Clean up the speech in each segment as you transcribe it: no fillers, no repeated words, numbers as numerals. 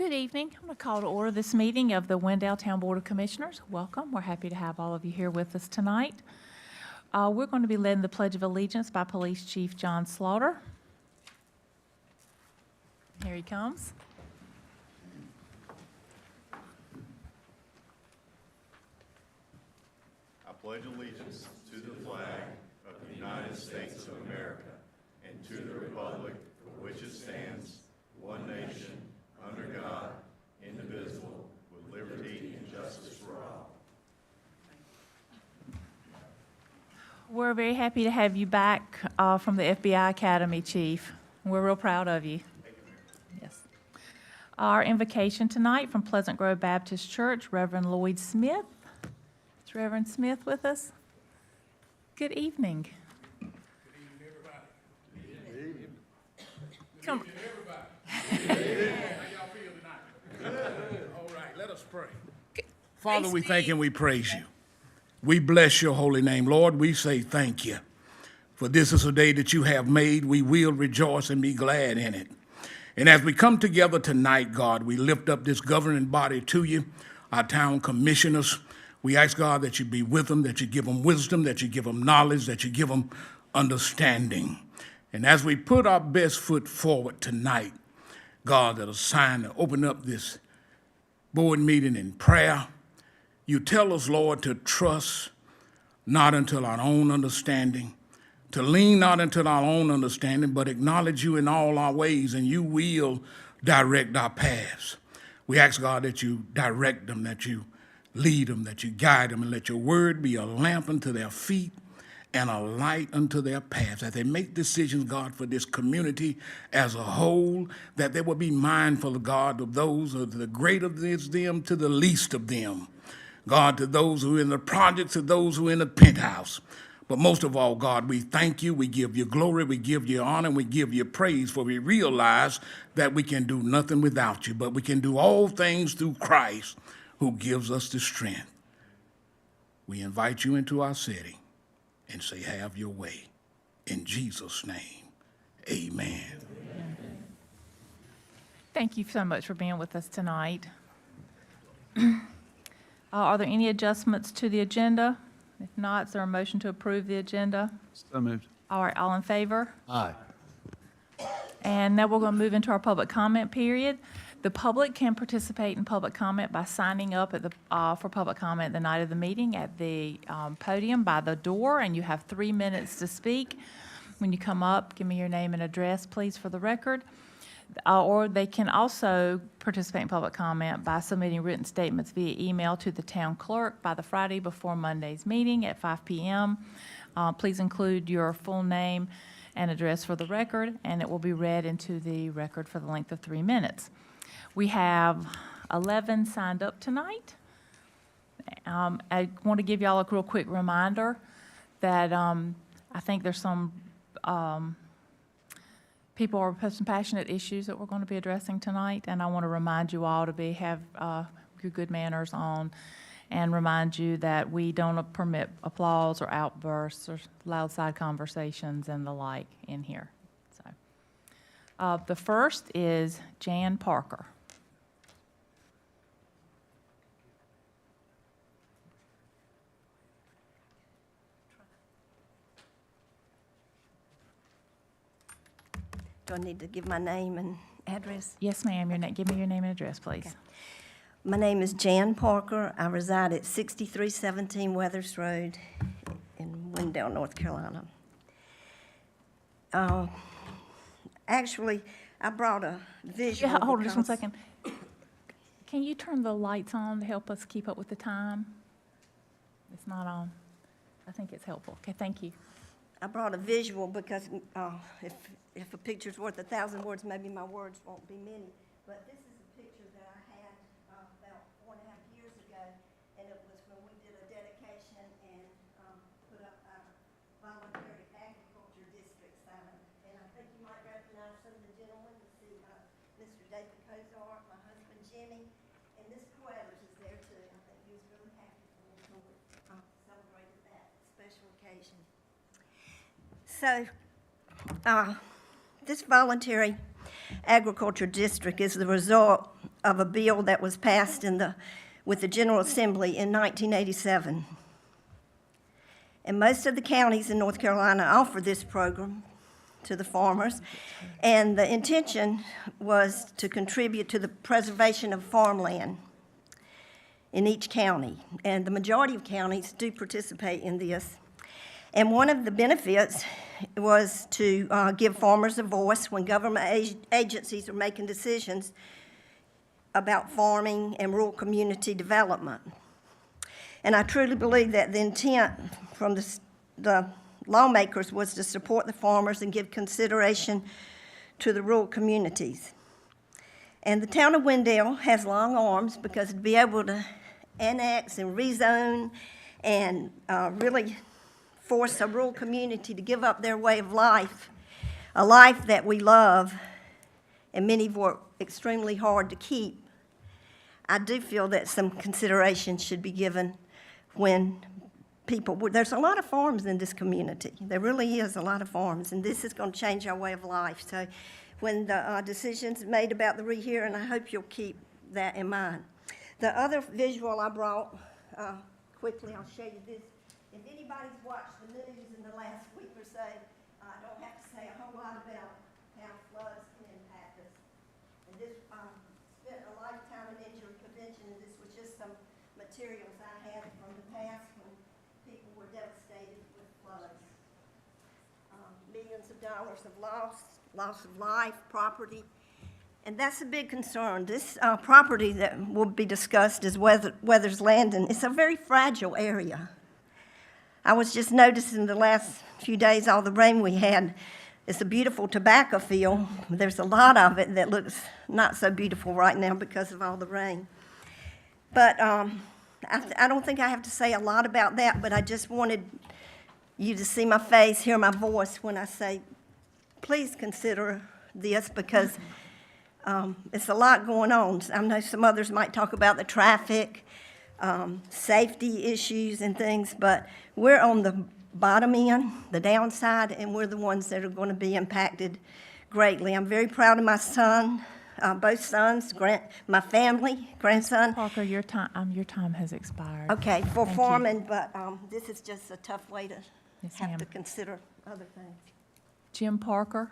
Good evening. I'm going to call to order this meeting of the Wendell Town Board of Commissioners. Welcome. We're happy to have all of you here with us tonight. We're going to be led in the Pledge of Allegiance by Police Chief John Slaughter. Here he comes. I pledge allegiance to the flag of the United States of America and to the republic for which it stands, one nation, under God, indivisible, with liberty and justice for all. We're very happy to have you back from the FBI Academy, Chief. We're real proud of you. Yes. Our invocation tonight from Pleasant Grove Baptist Church, Reverend Lloyd Smith. Is Reverend Smith with us? Good evening. Good evening, everybody. Good evening. Come. Good evening, everybody. How y'all feel tonight? All right, let us pray. Father, we thank and we praise you. We bless your holy name. Lord, we say thank you. For this is a day that you have made. We will rejoice and be glad in it. And as we come together tonight, God, we lift up this governing body to you, our town commissioners. We ask, God, that you be with them, that you give them wisdom, that you give them knowledge, that you give them understanding. And as we put our best foot forward tonight, God, that is signed to open up this board meeting in prayer, you tell us, Lord, to trust not until our own understanding, to lean not until our own understanding, but acknowledge you in all our ways, and you will direct our paths. We ask, God, that you direct them, that you lead them, that you guide them, and let your word be a lamp unto their feet and a light unto their paths. As they make decisions, God, for this community as a whole, that they will be mindful, God, of those of the great of them to the least of them. God, to those who are in the projects, to those who are in the penthouse. But most of all, God, we thank you, we give you glory, we give you honor, and we give you praise, for we realize that we can do nothing without you, but we can do all things through Christ who gives us the strength. We invite you into our city and say, have your way. In Jesus' name, amen. Thank you so much for being with us tonight. Are there any adjustments to the agenda? If not, is there a motion to approve the agenda? So moved. All right, all in favor? Aye. And now we're going to move into our public comment period. The public can participate in public comment by signing up at for public comment the night of the meeting at the podium by the door, and you have 3 minutes to speak. When you come up, give me your name and address, please, for the record. Or they can also participate in public comment by submitting written statements via email to the town clerk by the Friday before Monday's meeting at 5 p.m. Please include your full name and address for the record, and it will be read into the record for the length of 3 minutes. We have 11 signed up tonight. I want to give you all a real quick reminder that I think there's some people are posting passionate issues that we're going to be addressing tonight, and I want to remind you all to have your good manners on, and remind you that we don't permit applause or outbursts or loud side conversations and the like in here. So, the first is Jan Parker. Do I need to give my name and address? Yes, ma'am. Give me your name and address, please. Okay. My name is Jan Parker. I reside at 6317 Weathers Road in Wendell, North Carolina. Actually, I brought a visual. Yeah, hold on just 1 second. Can you turn the lights on to help us keep up with the time? It's not on. I think it's helpful. Okay, thank you. I brought a visual because if a picture's worth 1,000 words, maybe my words won't be many. But this is a picture that I had about 4.5 years ago, and it was when we did a dedication and put up our voluntary agriculture district sign. And I think you might recognize some of the gentlemen. You see Mr. David Kozar, my husband Jimmy, and Miss Coelers is there too. I think he was really happy for me when we celebrated that special occasion. So, this voluntary agriculture district is the result of a bill that was passed with the General Assembly in 1987. And most of the counties in North Carolina offer this program to the farmers. And the intention was to contribute to the preservation of farmland in each county. And the majority of counties do participate in this. And one of the benefits was to give farmers a voice when government agencies are making decisions about farming and rural community development. And I truly believe that the intent from the lawmakers was to support the farmers and give consideration to the rural communities. And the town of Wendell has long arms because to be able to annex and rezone and really force a rural community to give up their way of life, a life that we love and many work extremely hard to keep. I do feel that some consideration should be given when there's a lot of farms in this community. There really is a lot of farms, and this is going to change our way of life. So when the decision's made about the rehearing, I hope you'll keep that in mind. The other visual I brought, quickly, I'll show you this. If anybody's watched the news in the last week or so, I don't have to say a whole lot about how floods can impact us. And this, spent a lifetime in injury prevention, and this was just some materials I had from the past when people were devastated with floods. Millions of dollars of loss of life, property, and that's a big concern. This property that will be discussed is Weathers Landing. It's a very fragile area. I was just noticing the last few days all the rain we had. It's a beautiful tobacco field. There's a lot of it that looks not so beautiful right now because of all the rain. But I don't think I have to say a lot about that, but I just wanted you to see my face, hear my voice when I say, please consider this because it's a lot going on. I know some others might talk about the traffic, safety issues and things, but we're on the bottom end, the downside, and we're the ones that are going to be impacted greatly. I'm very proud of my son, both sons, my family, grandson. Parker, your time has expired. Okay, for Thank you. farming, but this is just a tough way to Yes, have ma'am. to consider other things. Jim Parker?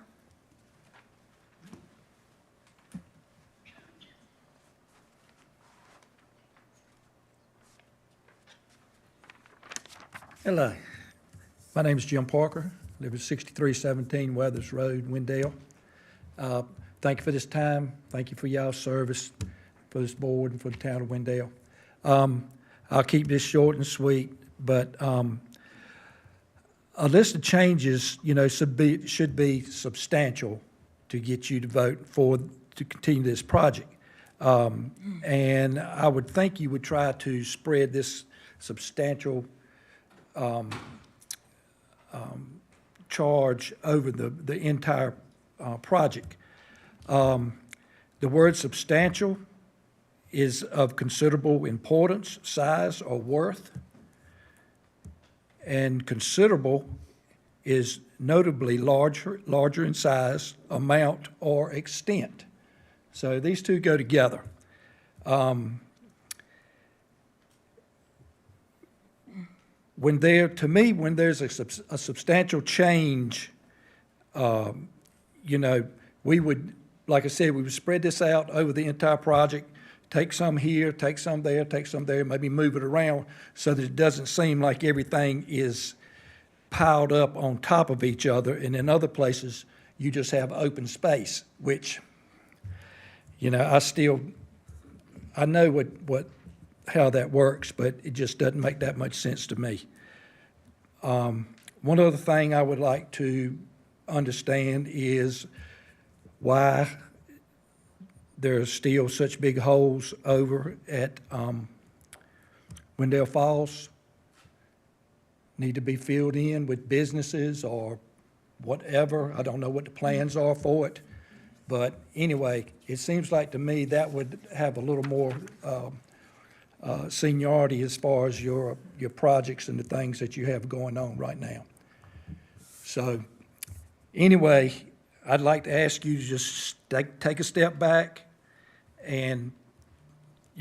Hello, my name is Jim Parker, live at 6317 Weathers Road, Wendell. Thank you for this time. Thank you for y'all's service for this board and for the town of Wendell. I'll keep this short and sweet, but a list of changes, should be substantial to get you to vote to continue this project. And I would think you would try to spread this substantial charge over the entire project. The word substantial is of considerable importance, size, or worth. And considerable is notably larger in size, amount, or extent. So these two go together. When there's a substantial change, we would, like I said, we would spread this out over the entire project, take some here, take some there, maybe move it around so that it doesn't seem like everything is piled up on top of each other, and in other places, you just have open space, which, I know how that works, but it just doesn't make that much sense to me. One other thing I would like to understand is why there are still such big holes over at Wendell Falls. Need to be filled in with businesses or whatever. I don't know what the plans are for it. But anyway, it seems like to me that would have a little more seniority as far as your projects and the things that you have going on right now. So anyway, I'd like to ask you to just take a step back and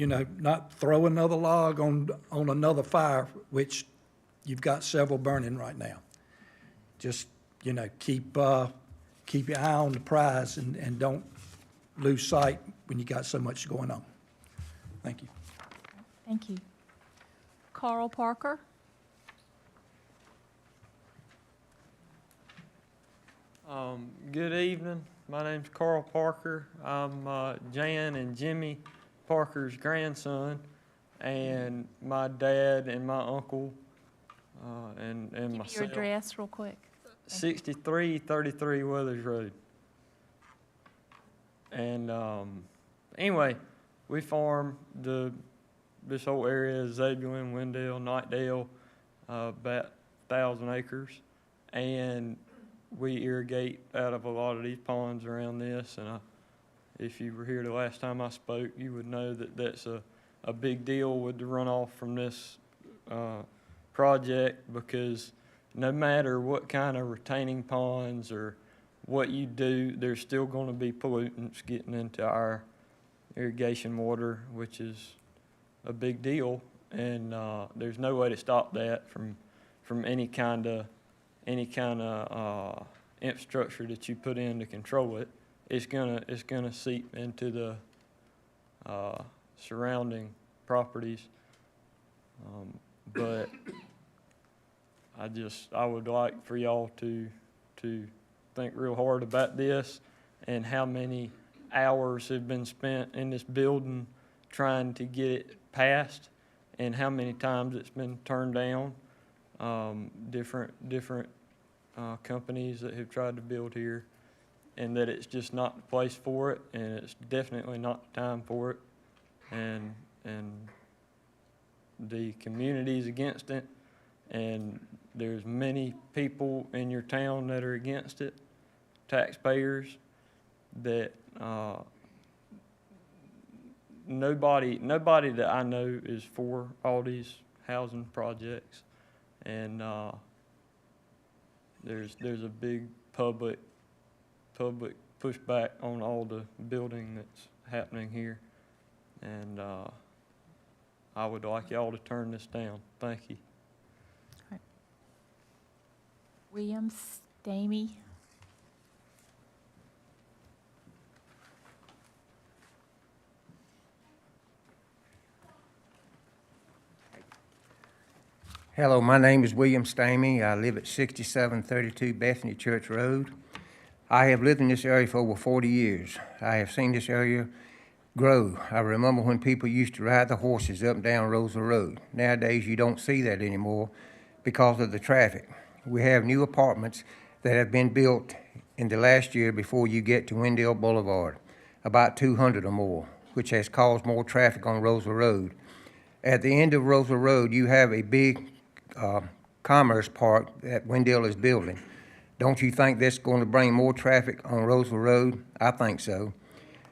not throw another log on another fire, which you've got several burning right now. Just, keep your eye on the prize and don't lose sight when you got so much going on. Thank you. Thank you. Carl Parker? Good evening. My name's Carl Parker. I'm Jan and Jimmy Parker's grandson, and my dad and my uncle and Give me your myself. address real quick. 6333 Weathers Road. And anyway, we farm this whole area, Zebulon, Wendell, Knightdale, about 1,000 acres, and we irrigate out of a lot of these ponds around this. And if you were here the last time I spoke, you would know that that's a big deal with the runoff from this project, because no matter what kind of retaining ponds or what you do, there's still going to be pollutants getting into our irrigation water, which is a big deal. And there's no way to stop that from any kind of infrastructure that you put in to control it. It's gonna seep into the surrounding properties. But I would like for y'all to think real hard about this and how many hours have been spent in this building trying to get it passed, and how many times it's been turned down. Different companies that have tried to build here, and that it's just not the place for it, and it's definitely not the time for it, and the community's against it, and there's many people in your town that are against it, taxpayers, that nobody that I know is for all these housing projects. And there's a big public pushback on all the building that's happening here, and I would like y'all to turn this down. Thank you. William Stamey? Hello, my name is William Stamey. I live at 6732 Bethany Church Road. I have lived in this area for over 40 years. I have seen this area grow. I remember when people used to ride the horses up and down Roosevelt Road. Nowadays, you don't see that anymore because of the traffic. We have new apartments that have been built in the last year before you get to Wendell Boulevard, about 200 or more, which has caused more traffic on Roosevelt Road. At the end of Roosevelt Road, you have a big commerce park that Wendell is building. Don't you think that's going to bring more traffic on Roosevelt Road? I think so.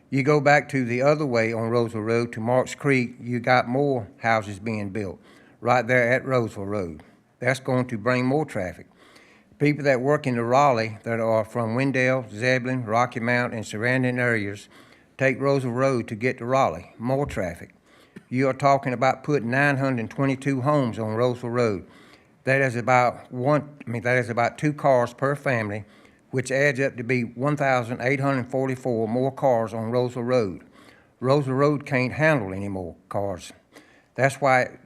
You go back to the other way on Roosevelt Road to Marks Creek, you got more houses being built right there at Roosevelt Road. That's going to bring more traffic. People that work in the Raleigh that are from Wendell, Zebulon, Rocky Mount, and surrounding areas take Roosevelt Road to get to Raleigh. More traffic. You are talking about putting 922 homes on Roosevelt Road. That is about 2 cars per family, which adds up to be 1,844 more cars on Roosevelt Road. Roosevelt Road can't handle any more cars. That's why,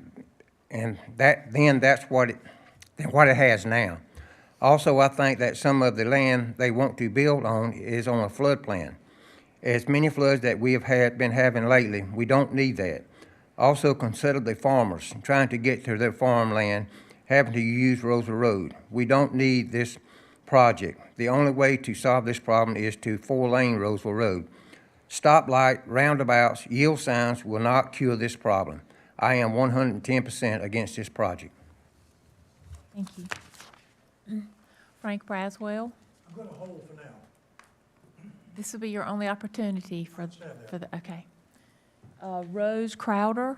that's what it has now. Also, I think that some of the land they want to build on is on a flood plan. As many floods that we have been having lately, we don't need that. Also, consider the farmers trying to get to their farmland having to use Roosevelt Road. We don't need this project. The only way to solve this problem is to 4-lane Roosevelt Road. Stoplight, roundabouts, yield signs will not cure this problem. I am 110% against this project. Thank you. Frank Braswell? I'm going to hold for now. This will be your only opportunity for the, okay. Rose Crowder?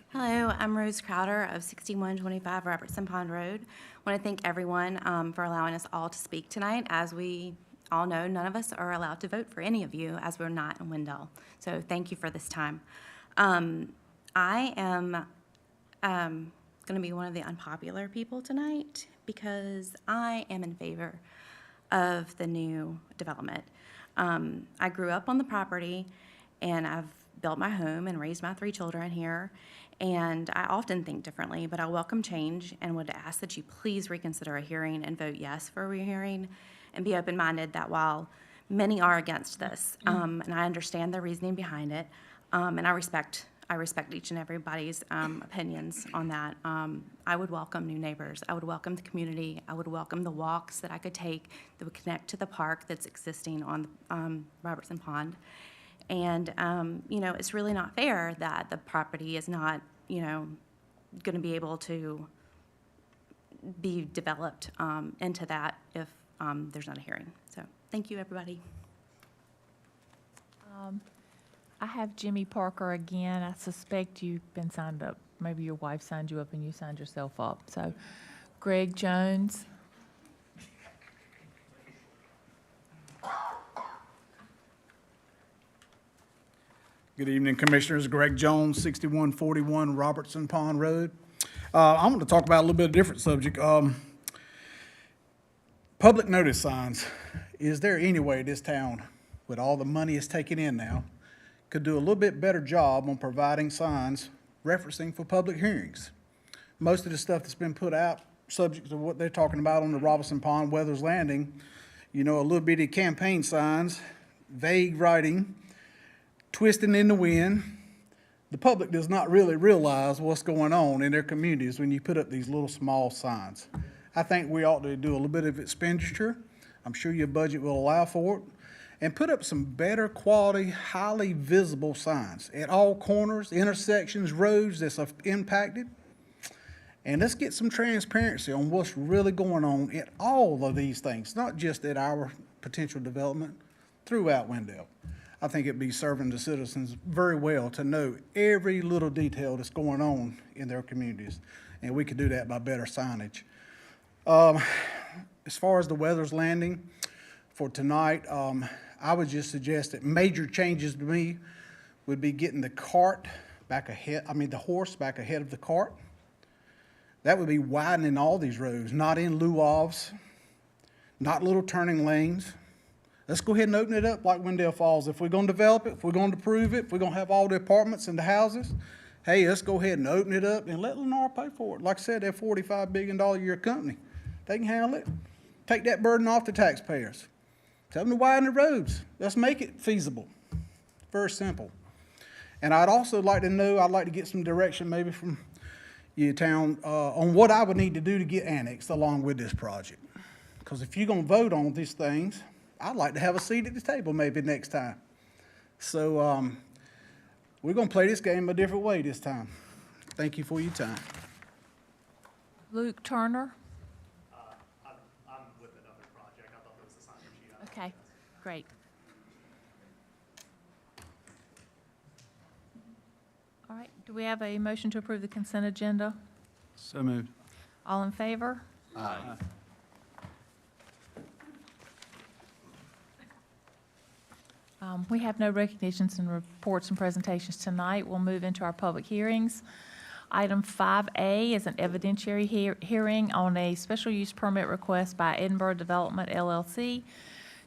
Hello, Hello, I'm Rose Crowder of 6125 Robertson Pond Road. I want to thank everyone for allowing us all to speak tonight. As we all know, none of us are allowed to vote for any of you, as we're not in Wendell. So thank you for this time. I am going to be one of the unpopular people tonight because I am in favor of the new development. I grew up on the property, and I've built my home and raised my 3 children here, and I often think differently, but I welcome change and would ask that you please reconsider a hearing and vote yes for a rehearing, and be open-minded that while many are against this, and I understand the reasoning behind it, and I respect each and everybody's opinions on that. I would welcome new neighbors. I would welcome the community. I would welcome the walks that I could take that would connect to the park that's existing on Robertson Pond. And, it's really not fair that the property is not, going to be able to be developed into that if there's not a hearing. So, thank you, everybody. I have Jimmy Parker again. I suspect you've been signed up. Maybe your wife signed you up and you signed yourself up. So, Greg Jones. Good evening, Commissioners. Greg Jones, 6141 Robertson Pond Road. I'm going to talk about a little bit of different subject. Public notice signs. Is there any way this town, with all the money it's taking in now, could do a little bit better job on providing signs referencing for public hearings? Most of the stuff that's been put out, subject to what they're talking about on the Robertson Pond Weathers Landing, a little bitty campaign signs, vague writing, twisting in the wind. The public does not really realize what's going on in their communities when you put up these little small signs. I think we ought to do a little bit of expenditure. I'm sure your budget will allow for it. And put up some better quality, highly visible signs at all corners, intersections, roads that's impacted. And let's get some transparency on what's really going on at all of these things, not just at our potential development, throughout Wendell. I think it'd be serving the citizens very well to know every little detail that's going on in their communities. And we could do that by better signage. As far as the Weathers Landing for tonight, I would just suggest that major changes to me would be getting the cart back ahead, the horse back ahead of the cart. That would be widening all these roads, not in lieu ofs, not little turning lanes. Let's go ahead and open it up like Wendell Falls. If we're going to develop it, if we're going to approve it, if we're going to have all the apartments and the houses, hey, let's go ahead and open it up and let Lennar pay for it. Like I said, they're a $45 billion a year company. They can handle it. Take that burden off the taxpayers. Tell them to widen the roads. Let's make it feasible. Very simple. And I'd also like to know, I'd like to get some direction maybe from your town on what I would need to do to get annexed along with this project. Because if you're going to vote on these things, I'd like to have a seat at the table maybe next time. So we're going to play this game a different way this time. Thank you for your time. Luke Turner. I'm with another project. I thought that was the sign sheet. Okay, great. All right, do we have a motion to approve the consent agenda? So moved. All in favor? Aye. We have no recognitions and reports and presentations tonight. We'll move into our public hearings. Item 5A is an evidentiary hearing on a special use permit request by Edinburgh Development LLC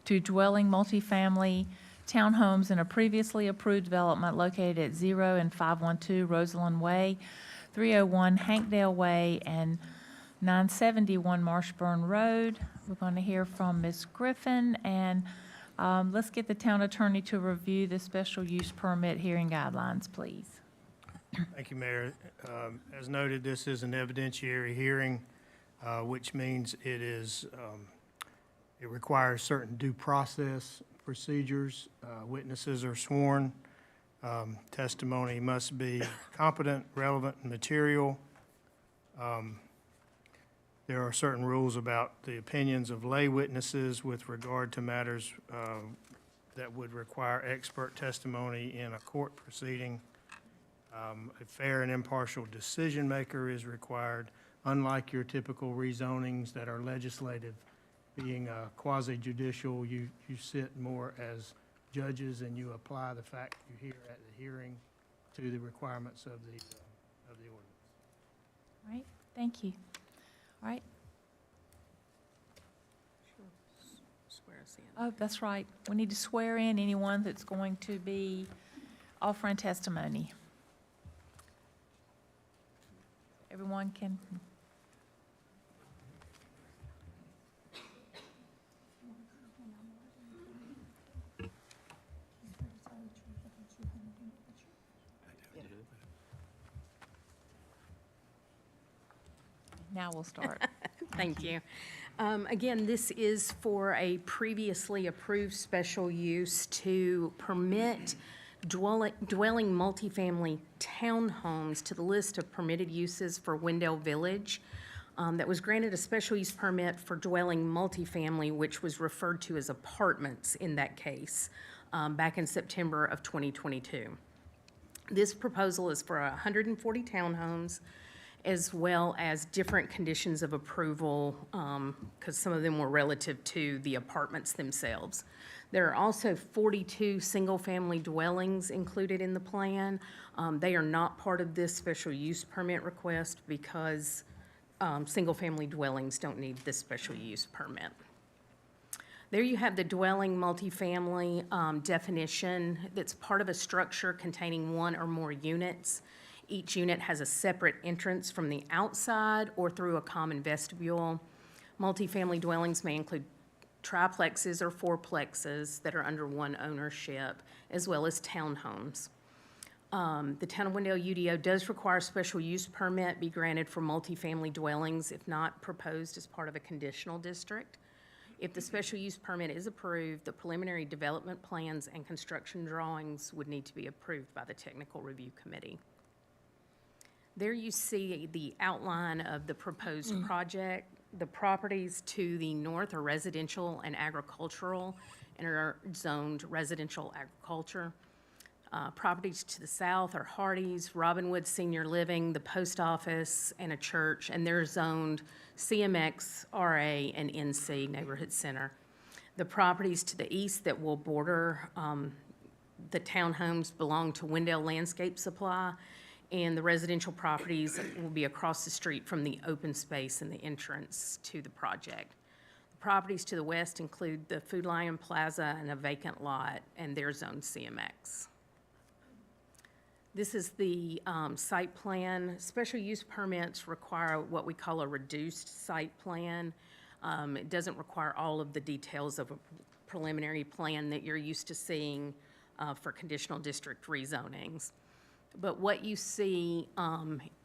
to dwelling multifamily townhomes in a previously approved development located at 0 and 512 Rosalind Way, 301 Hankdale Way, and 971 Marshburn Road. We're going to hear from Ms. Griffin, and let's get the town attorney to review the special use permit hearing guidelines, please. Thank you, Mayor. As noted, this is an evidentiary hearing, which means it requires certain due process procedures. Witnesses are sworn. Testimony must be competent, relevant, and material. There are certain rules about the opinions of lay witnesses with regard to matters that would require expert testimony in a court proceeding. A fair and impartial decision maker is required, unlike your typical rezonings that are legislative. Being quasi judicial, you sit more as judges and you apply the fact you hear at the hearing to the requirements of the ordinance. All right, thank you. All right. Swear us in. Oh, that's right. We need to swear in anyone that's going to be offering testimony. Everyone can. Now we'll start. Thank you. Again, this is for a previously approved special use to permit dwelling multifamily townhomes to the list of permitted uses for Wendell Village. That was granted a special use permit for dwelling multifamily, which was referred to as apartments in that case, back in September of 2022. This proposal is for 140 townhomes, as well as different conditions of approval, because some of them were relative to the apartments themselves. There are also 42 single-family dwellings included in the plan. They are not part of this special use permit request because single-family dwellings don't need this special use permit. There you have the dwelling multifamily definition that's part of a structure containing one or more units. Each unit has a separate entrance from the outside or through a common vestibule. Multifamily dwellings may include triplexes or fourplexes that are under one ownership, as well as townhomes. The Town of Wendell UDO does require a special use permit be granted for multifamily dwellings if not proposed as part of a conditional district. If the special use permit is approved, the preliminary development plans and construction drawings would need to be approved by the Technical Review Committee. There you see the outline of the proposed project. The properties to the north are residential and agricultural and are zoned residential agriculture. Properties to the south are Hardee's, Robinwood Senior Living, the post office, and a church, and they're zoned CMX, RA, and NC, Neighborhood Center. The properties to the east that will border the townhomes belong to Wendell Landscape Supply, and the residential properties will be across the street from the open space and the entrance to the project. The properties to the west include the Food Lion Plaza and a vacant lot, and they're zoned CMX. This is the site plan. Special use permits require what we call a reduced site plan. It doesn't require all of the details of a preliminary plan that you're used to seeing for conditional district rezonings. But what you see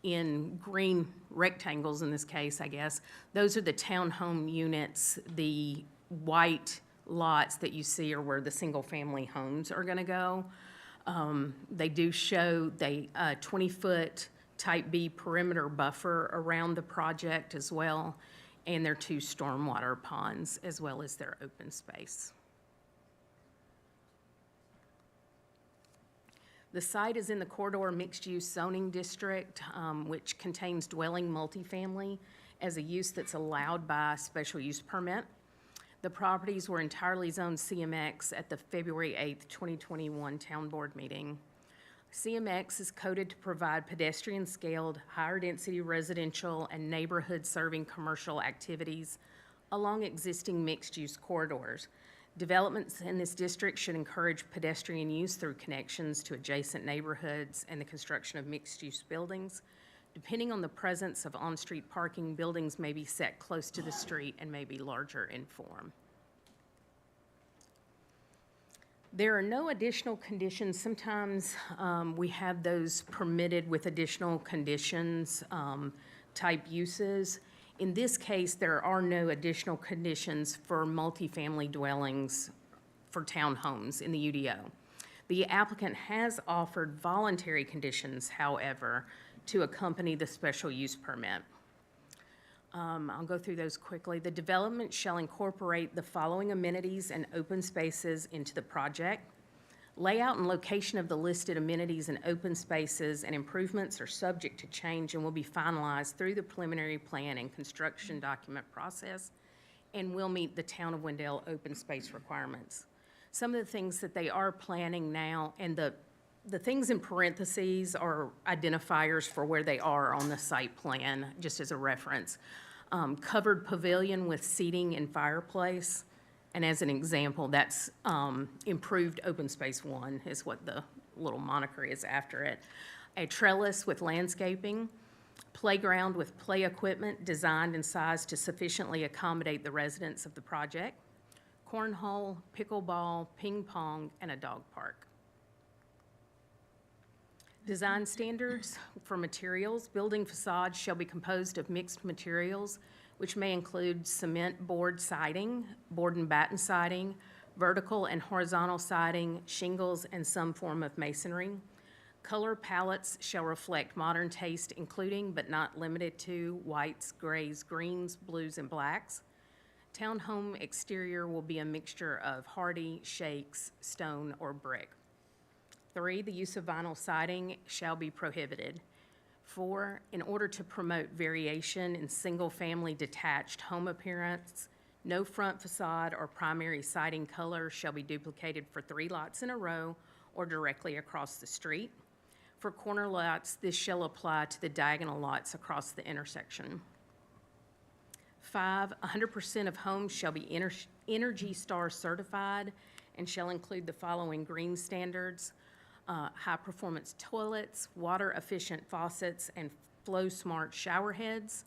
in green rectangles in this case, I guess, those are the townhome units. The white lots that you see are where the single-family homes are gonna go. They do show the 20-foot type B perimeter buffer around the project as well, and their 2 stormwater ponds, as well as their open space. The site is in the corridor mixed-use zoning district, which contains dwelling multifamily as a use that's allowed by special use permit. The properties were entirely zoned CMX at the February 8th, 2021 Town Board meeting. CMX is coded to provide pedestrian-scaled, higher-density residential and neighborhood-serving commercial activities along existing mixed-use corridors. Developments in this district should encourage pedestrian use through connections to adjacent neighborhoods and the construction of mixed-use buildings. Depending on the presence of on-street parking, buildings may be set close to the street and may be larger in form. There are no additional conditions. Sometimes we have those permitted with additional conditions type uses. In this case, there are no additional conditions for multifamily dwellings for townhomes in the UDO. The applicant has offered voluntary conditions, however, to accompany the special use permit. I'll go through those quickly. The development shall incorporate the following amenities and open spaces into the project: Layout and location of the listed amenities and open spaces and improvements are subject to change and will be finalized through the preliminary plan and construction document process and will meet the Town of Wendell open space requirements. Some of the things that they are planning now, and the things in parentheses are identifiers for where they are on the site plan, just as a reference. Covered pavilion with seating and fireplace. And as an example, that's improved open space 1 is what the little moniker is after it. A trellis with landscaping, playground with play equipment designed and sized to sufficiently accommodate the residents of the project, cornhole, pickleball, ping pong, and a dog park. Design standards for materials. Building facades shall be composed of mixed materials, which may include cement board siding, board and batten siding, vertical and horizontal siding, shingles, and some form of masonry. Color palettes shall reflect modern taste, including but not limited to whites, grays, greens, blues, and blacks. Townhome exterior will be a mixture of hardy, shakes, stone, or brick. 3, the use of vinyl siding shall be prohibited. 4, in order to promote variation in single-family detached home appearance, no front facade or primary siding color shall be duplicated for 3 lots in a row or directly across the street. For corner lots, this shall apply to the diagonal lots across the intersection. 5, 100% of homes shall be Energy Star certified and shall include the following green standards: high-performance toilets, water-efficient faucets, and flow-smart shower heads,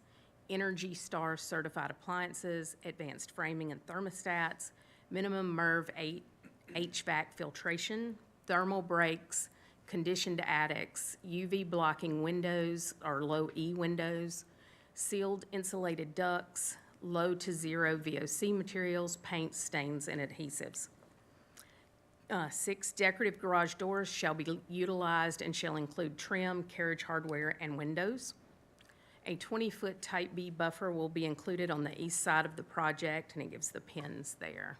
Energy Star certified appliances, advanced framing and thermostats, minimum MERV 8 HVAC filtration, thermal breaks, conditioned attics, UV blocking windows or low E windows, sealed insulated ducts, low to zero VOC materials, paints, stains, and adhesives. 6, decorative garage doors shall be utilized and shall include trim, carriage hardware, and windows. A 20-foot type B buffer will be included on the east side of the project, and it gives the pins there.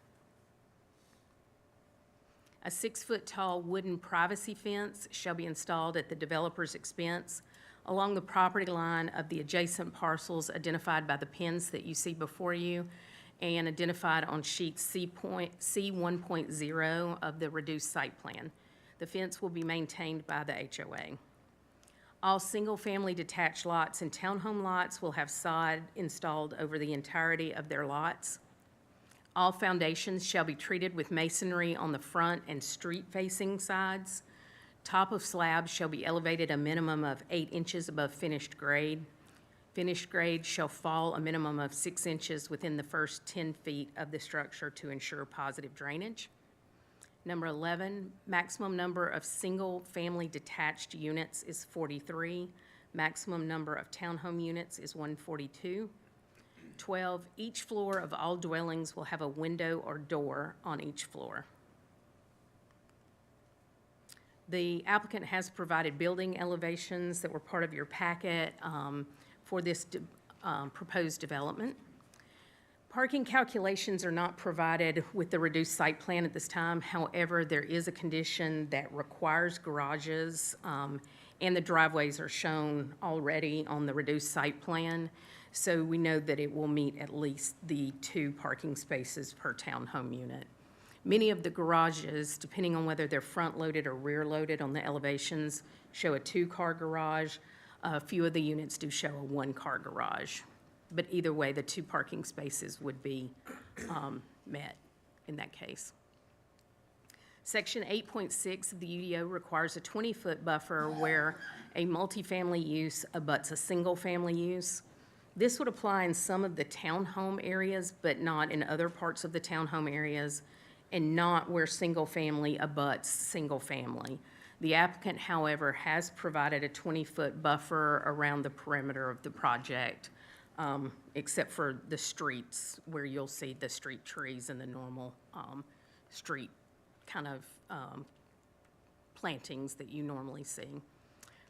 A 6-foot tall wooden privacy fence shall be installed at the developer's expense along the property line of the adjacent parcels identified by the pins that you see before you and identified on sheet C1.0 of the reduced site plan. The fence will be maintained by the HOA. All single-family detached lots and townhome lots will have sod installed over the entirety of their lots. All foundations shall be treated with masonry on the front and street-facing sides. Top of slabs shall be elevated a minimum of 8 inches above finished grade. Finished grade shall fall a minimum of 6 inches within the first 10 feet of the structure to ensure positive drainage. Number 11, maximum number of single-family detached units is 43. Maximum number of townhome units is 142. 12, each floor of all dwellings will have a window or door on each floor. The applicant has provided building elevations that were part of your packet for this proposed development. Parking calculations are not provided with the reduced site plan at this time. However, there is a condition that requires garages, and the driveways are shown already on the reduced site plan. So we know that it will meet at least the 2 parking spaces per townhome unit. Many of the garages, depending on whether they're front-loaded or rear-loaded on the elevations, show a 2-car garage. A few of the units do show a 1-car garage. But either way, the 2 parking spaces would be met in that case. Section 8.6 of the UDO requires a 20-foot buffer where a multifamily use abuts a single-family use. This would apply in some of the townhome areas, but not in other parts of the townhome areas, and not where single-family abuts single-family. The applicant, however, has provided a 20-foot buffer around the perimeter of the project, except for the streets where you'll see the street trees and the normal street kind of plantings that you normally see.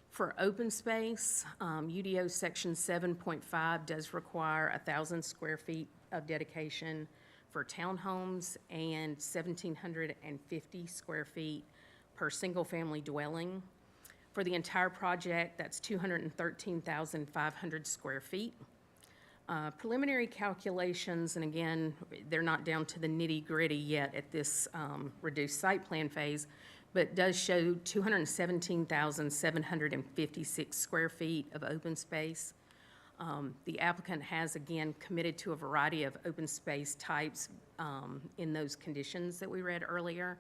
For open space, UDO section 7.5 does require 1,000 square feet of dedication for townhomes and 1,750 square feet per single-family dwelling. For the entire project, that's 213,500 square feet. Preliminary calculations, and again, they're not down to the nitty-gritty yet at this reduced site plan phase, but does show 217,756 square feet of open space. The applicant has, again, committed to a variety of open space types in those conditions that we read earlier,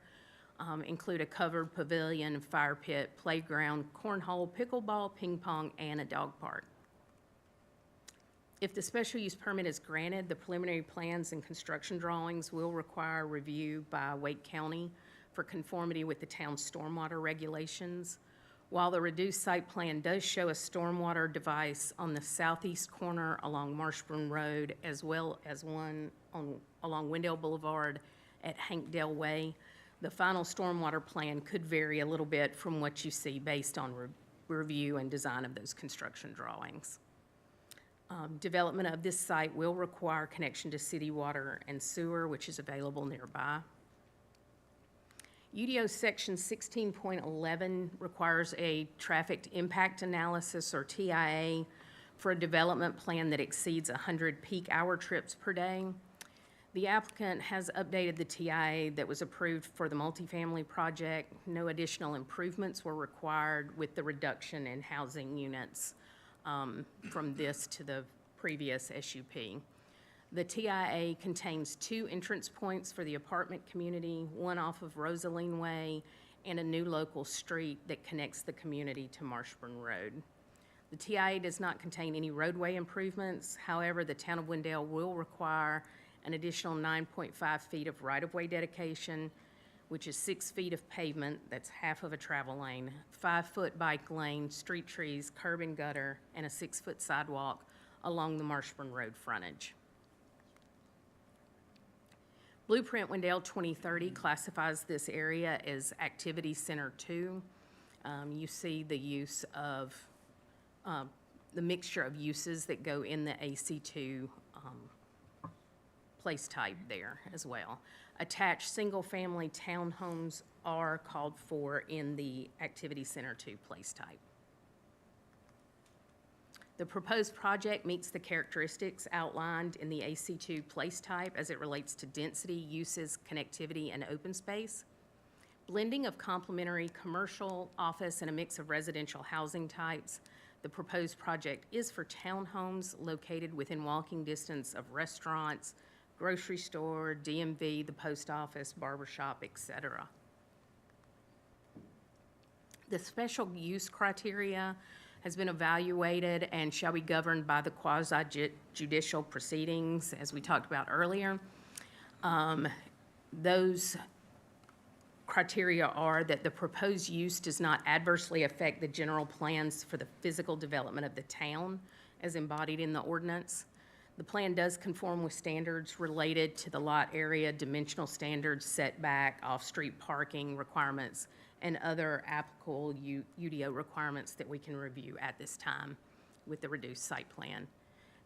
include a covered pavilion, fire pit, playground, cornhole, pickleball, ping pong, and a dog park. If the special use permit is granted, the preliminary plans and construction drawings will require review by Wake County for conformity with the town's stormwater regulations. While the reduced site plan does show a stormwater device on the southeast corner along Marshburn Road, as well as one along Wendell Boulevard at Hankdale Way, the final stormwater plan could vary a little bit from what you see based on review and design of those construction drawings. Development of this site will require connection to city water and sewer, which is available nearby. UDO Section 16.11 requires a traffic impact analysis, or TIA, for a development plan that exceeds 100 peak hour trips per day. The applicant has updated the TIA that was approved for the multifamily project. No additional improvements were required with the reduction in housing units from this to the previous SUP. The TIA contains 2 entrance points for the apartment community, one off of Rosaline Way, and a new local street that connects the community to Marshburn Road. The TIA does not contain any roadway improvements. However, the town of Wendell will require an additional 9.5 feet of right-of-way dedication, which is 6 feet of pavement, that's half of a travel lane, 5-foot bike lane, street trees, curb and gutter, and a 6-foot sidewalk along the Marshburn Road frontage. Blueprint Wendell 2030 classifies this area as Activity Center 2. You see the use of, the mixture of uses that go in the AC2 place type there as well. Attached single-family townhomes are called for in the Activity Center 2 place type. The proposed project meets the characteristics outlined in the AC2 place type as it relates to density, uses, connectivity, and open space. Blending of complementary commercial, office, and a mix of residential housing types. The proposed project is for townhomes located within walking distance of restaurants, grocery store, DMV, the post office, barber shop, etc. The special use criteria has been evaluated and shall be governed by the quasi-judicial proceedings, as we talked about earlier. Those criteria are that the proposed use does not adversely affect the general plans for the physical development of the town as embodied in the ordinance. The plan does conform with standards related to the lot area, dimensional standards, setback, off-street parking requirements, and other applicable UDO requirements that we can review at this time with the reduced site plan.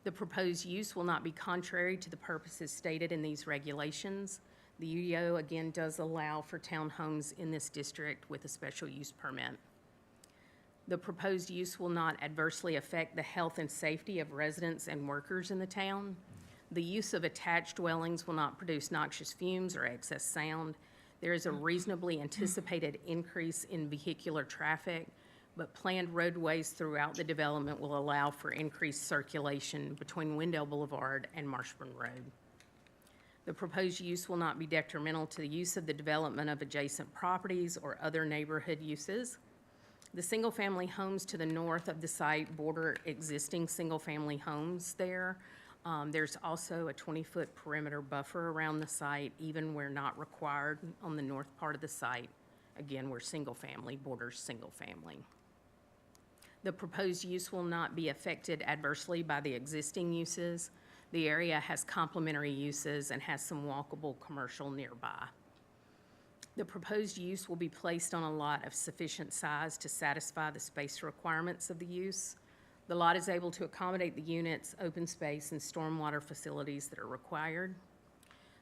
The proposed use will not be contrary to the purposes stated in these regulations. The UDO, again, does allow for townhomes in this district with a special use permit. The proposed use will not adversely affect the health and safety of residents and workers in the town. The use of attached dwellings will not produce noxious fumes or excess sound. There is a reasonably anticipated increase in vehicular traffic, but planned roadways throughout the development will allow for increased circulation between Wendell Boulevard and Marshburn Road. The proposed use will not be detrimental to the use of the development of adjacent properties or other neighborhood uses. The single-family homes to the north of the site border existing single-family homes there. There's also a 20-foot perimeter buffer around the site, even where not required on the north part of the site, again, where single-family borders single-family. The proposed use will not be affected adversely by the existing uses. The area has complementary uses and has some walkable commercial nearby. The proposed use will be placed on a lot of sufficient size to satisfy the space requirements of the use. The lot is able to accommodate the units, open space, and stormwater facilities that are required.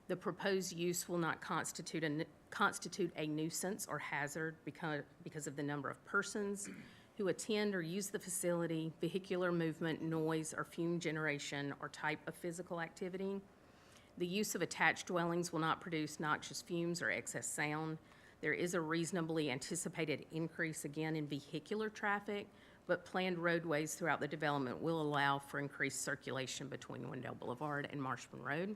The proposed use will not constitute a constitute a nuisance or hazard because of the number of persons who attend or use the facility, vehicular movement, noise, or fume generation, or type of physical activity. The use of attached dwellings will not produce noxious fumes or excess sound. There is a reasonably anticipated increase again in vehicular traffic, but planned roadways throughout the development will allow for increased circulation between Wendell Boulevard and Marshman Road.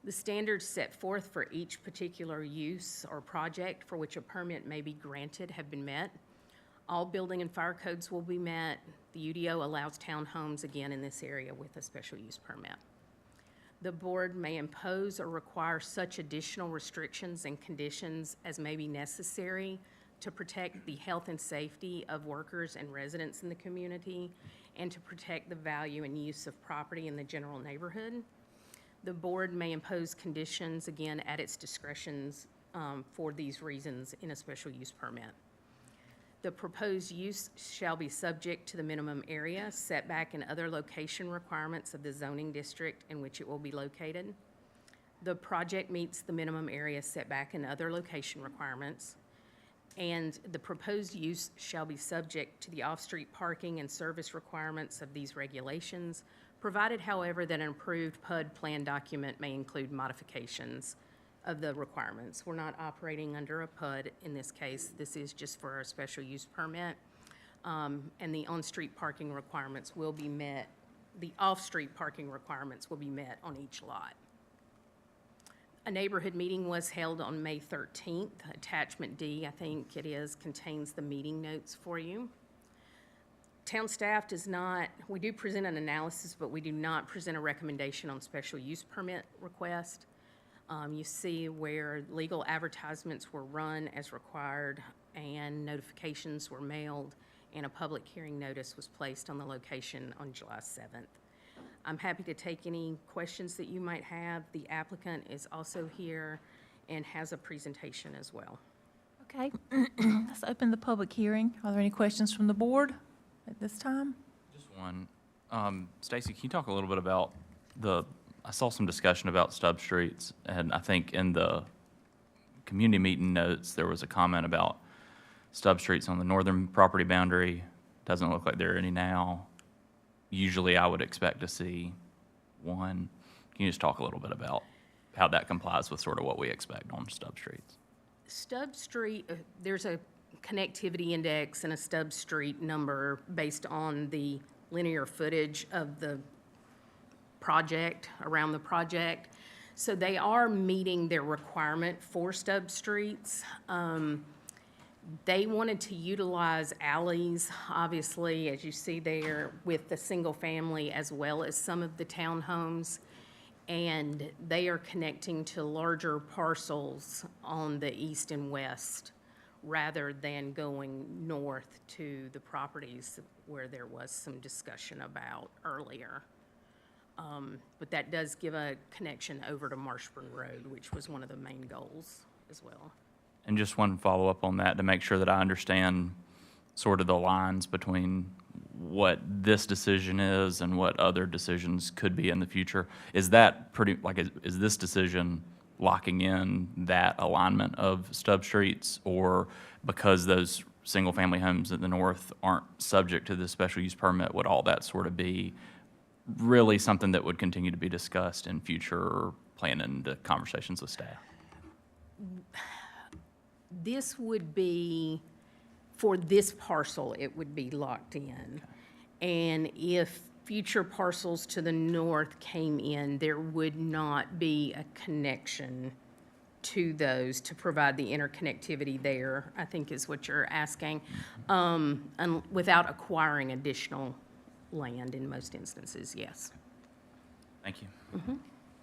The standards set forth for each particular use or project for which a permit may be granted have been met. All building and fire codes will be met. The UDO allows townhomes again in this area with a special use permit. The board may impose or require such additional restrictions and conditions as may be necessary to protect the health and safety of workers and residents in the community and to protect the value and use of property in the general neighborhood. The board may impose conditions, again, at its discretions for these reasons in a special use permit. The proposed use shall be subject to the minimum area, setback, and other location requirements of the zoning district in which it will be located. The project meets the minimum area, setback, and other location requirements. And the proposed use shall be subject to the off-street parking and service requirements of these regulations, provided, however, that an approved PUD plan document may include modifications of the requirements. We're not operating under a PUD in this case. This is just for a special use permit. And the on-street parking requirements will be met, the off-street parking requirements will be met on each lot. A neighborhood meeting was held on May 13th. Attachment D, I think it is, contains the meeting notes for you. Town staff does not, we do present an analysis, but we do not present a recommendation on special use permit request. You see where legal advertisements were run as required and notifications were mailed and a public hearing notice was placed on the location on July 7th. I'm happy to take any questions that you might have. The applicant is also here and has a presentation as well. Okay, let's open the public hearing. Are there any questions from the board at this time? Just one. Stacy, can you talk a little bit about I saw some discussion about stub streets, and I think in the community meeting notes, there was a comment about stub streets on the northern property boundary. Doesn't look like there are any now. Usually, I would expect to see one. Can you just talk a little bit about how that complies with sort of what we expect on stub streets? Stub Street, there's a connectivity index and a stub street number based on the linear footage of the project, around the project. So they are meeting their requirement for stub streets. They wanted to utilize alleys, obviously, as you see there, with the single family as well as some of the townhomes. And they are connecting to larger parcels on the east and west rather than going north to the properties where there was some discussion about earlier. But that does give a connection over to Marshburn Road, which was one of the main goals as well. And just one follow-up on that to make sure that I understand sort of the lines between what this decision is and what other decisions could be in the future. Is that pretty, like, is this decision locking in that alignment of stub streets? Or because those single-family homes in the north aren't subject to this special use permit, would all that sort of be really something that would continue to be discussed in future planning conversations with staff? This would be, for this parcel, it would be locked in. And if future parcels to the north came in, there would not be a connection to those to provide the interconnectivity there, I think is what you're asking, and without acquiring additional land in most instances, yes. Thank you.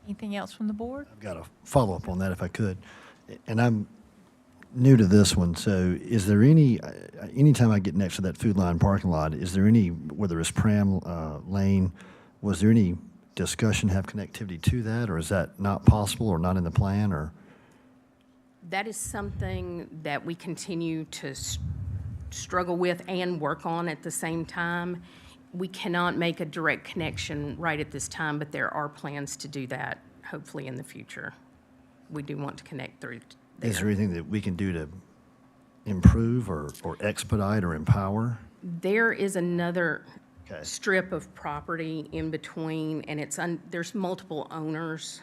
Anything else from the board? I've got a follow-up on that if I could. And I'm new to this one, so is there anytime I get next to that Food Line parking lot, is there any, whether it's Pram Lane, was there any discussion, have connectivity to that, or is that not possible or not in the plan, or? That is something that we continue to struggle with and work on at the same time. We cannot make a direct connection right at this time, but there are plans to do that, hopefully in the future. We do want to connect through Is there there. anything that we can do to improve or expedite or empower? There is another Okay. strip of property in between, and there's multiple owners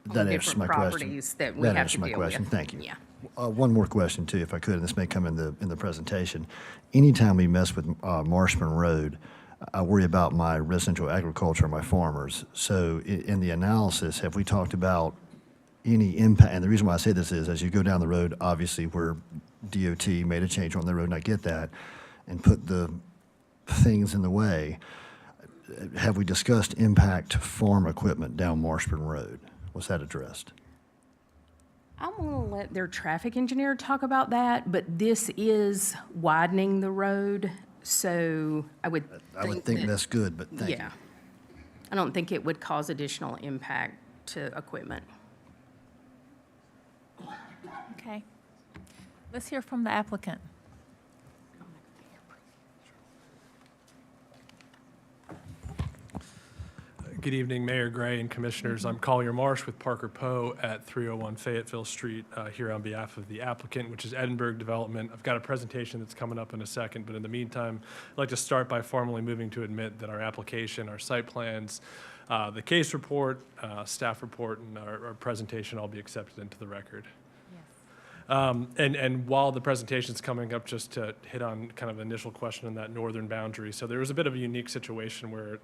on That answers different my question. properties that we That have answers to my deal with. question. Thank you. Yeah. One more question too, if I could, and this may come in the presentation. Anytime we mess with Marshman Road, I worry about my residential agriculture and my farmers. So in the analysis, have we talked about any impact? And the reason why I say this is, as you go down the road, obviously where DOT made a change on the road, and I get that, and put the things in the way, have we discussed impact farm equipment down Marshman Road? Was that addressed? I'm going to let their traffic engineer talk about that, but this is widening the road, so I would think that- that's good, but thank you. Yeah. I don't think it would cause additional impact to equipment. Okay. Let's hear from the applicant. Good evening, Mayor Gray and Commissioners. I'm Collier Marsh with Parker Poe at 301 Fayetteville Street here on behalf of the applicant, which is Edinburgh Development. I've got a presentation that's coming up in a second, but in the meantime, I'd like to start by formally moving to admit that our application, our site plans, the case report, staff report, and our presentation all be accepted into the record. And while the presentation's coming up, just to hit on kind of an initial question on that northern boundary. So there was a bit of a unique situation where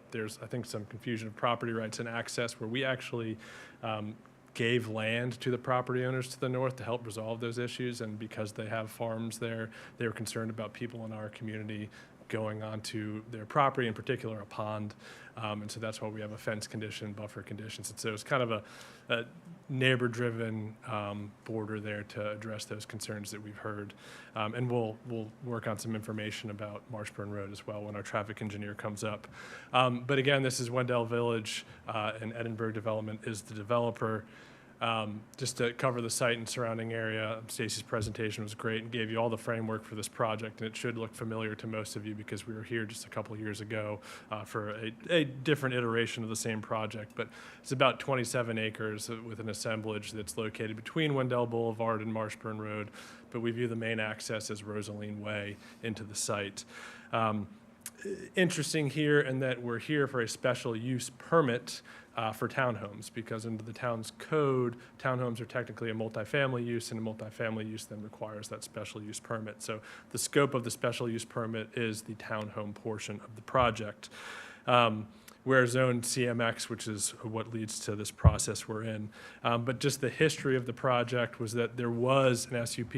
there's, I think, some confusion of property rights and access, where we actually gave land to the property owners to the north to help resolve those issues. And because they have farms there, they were concerned about people in our community going onto their property, in particular a pond. And so that's why we have a fence condition, buffer conditions. And so it's kind of a neighbor-driven border there to address those concerns that we've heard. And we'll work on some information about Marshburn Road as well when our traffic engineer comes up. But again, this is Wendell Village, and Edinburgh Development is the developer. Just to cover the site and surrounding area, Stacy's presentation was great and gave you all the framework for this project, and it should look familiar to most of you because we were here just a couple years ago for a different iteration of the same project. But it's about 27 acres with an assemblage that's located between Wendell Boulevard and Marshburn Road, but we view the main access as Rosaline Way into the site. Interesting here in that we're here for a special use permit for townhomes, because under the town's code, townhomes are technically a multifamily use, and a multifamily use then requires that special use permit. So the scope of the special use permit is the townhome portion of the project. We're zoned CMX, which is what leads to this process we're in. But just the history of the project was that there was an SUP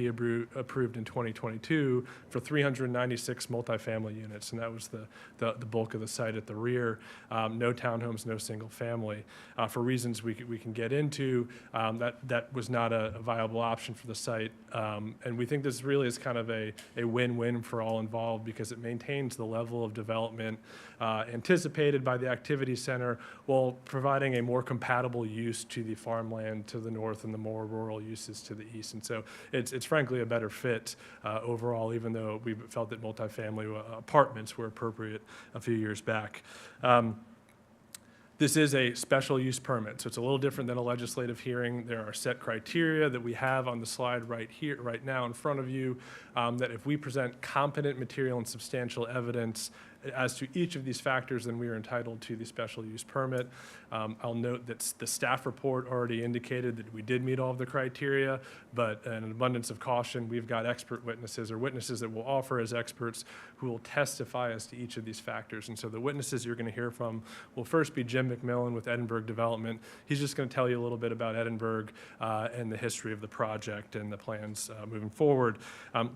approved in 2022 for 396 multifamily units, and that was the bulk of the site at the rear. No townhomes, no single family. For reasons we can get into, that was not a viable option for the site. And we think this really is kind of a win-win for all involved, because it maintains the level of development anticipated by the activity center while providing a more compatible use to the farmland to the north and the more rural uses to the east. And so it's frankly a better fit overall, even though we felt that multifamily apartments were appropriate a few years back. This is a special use permit, so it's a little different than a legislative hearing. There are set criteria that we have on the slide right here, right now in front of you, that if we present competent material and substantial evidence as to each of these factors, then we are entitled to the special use permit. I'll note that the staff report already indicated that we did meet all of the criteria, but in an abundance of caution, we've got expert witnesses, or witnesses that will offer as experts, who will testify as to each of these factors. And so the witnesses you're going to hear from will first be Jim McMillan with Edinburgh Development. He's just going to tell you a little bit about Edinburgh and the history of the project and the plans moving forward.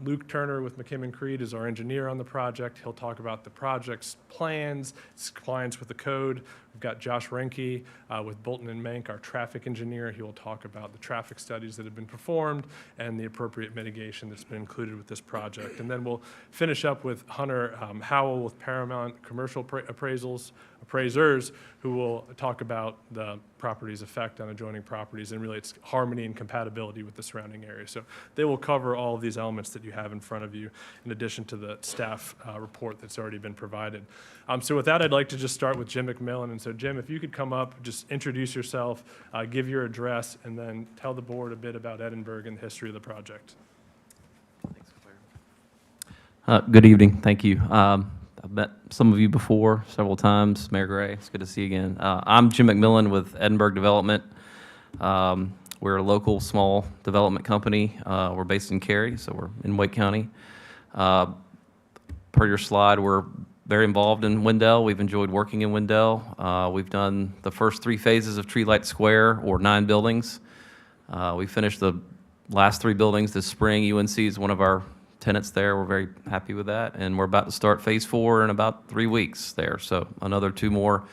Luke Turner with McKim & Creed is our engineer on the project. He'll talk about the project's plans, its compliance with the code. We've got Josh Renke with Bolton & Mank, our traffic engineer. He will talk about the traffic studies that have been performed and the appropriate mitigation that's been included with this project. And then we'll finish up with Hunter Howell with Paramount Commercial Appraisers, who will talk about the property's effect on adjoining properties and really its harmony and compatibility with the surrounding area. So they will cover all of these elements that you have in front of you, in addition to the staff report that's already been provided. So with that, I'd like to just start with Jim McMillan and So Jim, if you could come up, just introduce yourself, give your address, and then tell the board a bit about Edinburgh and the history of the project. Good evening. Thank you. I've met some of you before several times. Mayor Gray, it's good to see you again. I'm Jim McMillan with Edinburgh Development. We're a local small development company. We're based in Cary, so we're in Wake County. Per your slide, we're very involved in Wendell. We've enjoyed working in Wendell. We've done the first 3 phases of Tree Light Square, or 9 buildings. We finished the last 3 buildings this spring. UNC is one of our tenants there. We're very happy with that. And we're about to start phase 4 in about 3 weeks there. So another 2 more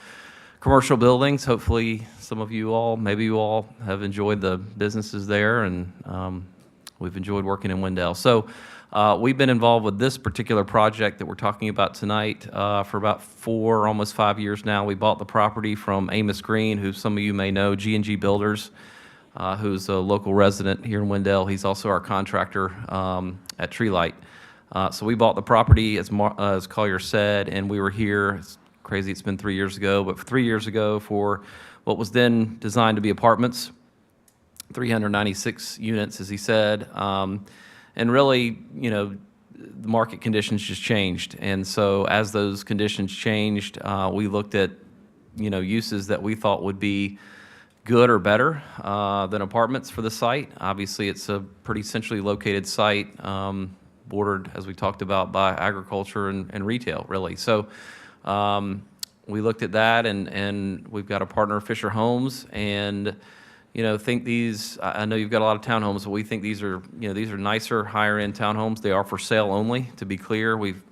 commercial buildings. Hopefully some of you all, maybe you all have enjoyed the businesses there, and we've enjoyed working in Wendell. So we've been involved with this particular project that we're talking about tonight for about 4, almost 5 years now. We bought the property from Amos Green, who some of you may know, G&G Builders, who's a local resident here in Wendell. He's also our contractor at Tree Light. So we bought the property, as Collier said, and we were here. It's crazy, it's been 3 years ago, but 3 years ago for what was then designed to be apartments, 396 units, as he said. And really, you know, the market conditions just changed. And so as those conditions changed, we looked at, you know, uses that we thought would be good or better than apartments for the site. Obviously, it's a pretty centrally located site, bordered, as we talked about, by agriculture and retail, really. So we looked at that, and we've got a partner, Fisher Homes, and you know, think these, I know you've got a lot of townhomes, but we think these are, you know, these are nicer, higher-end townhomes. They are for sale only, to be clear. We've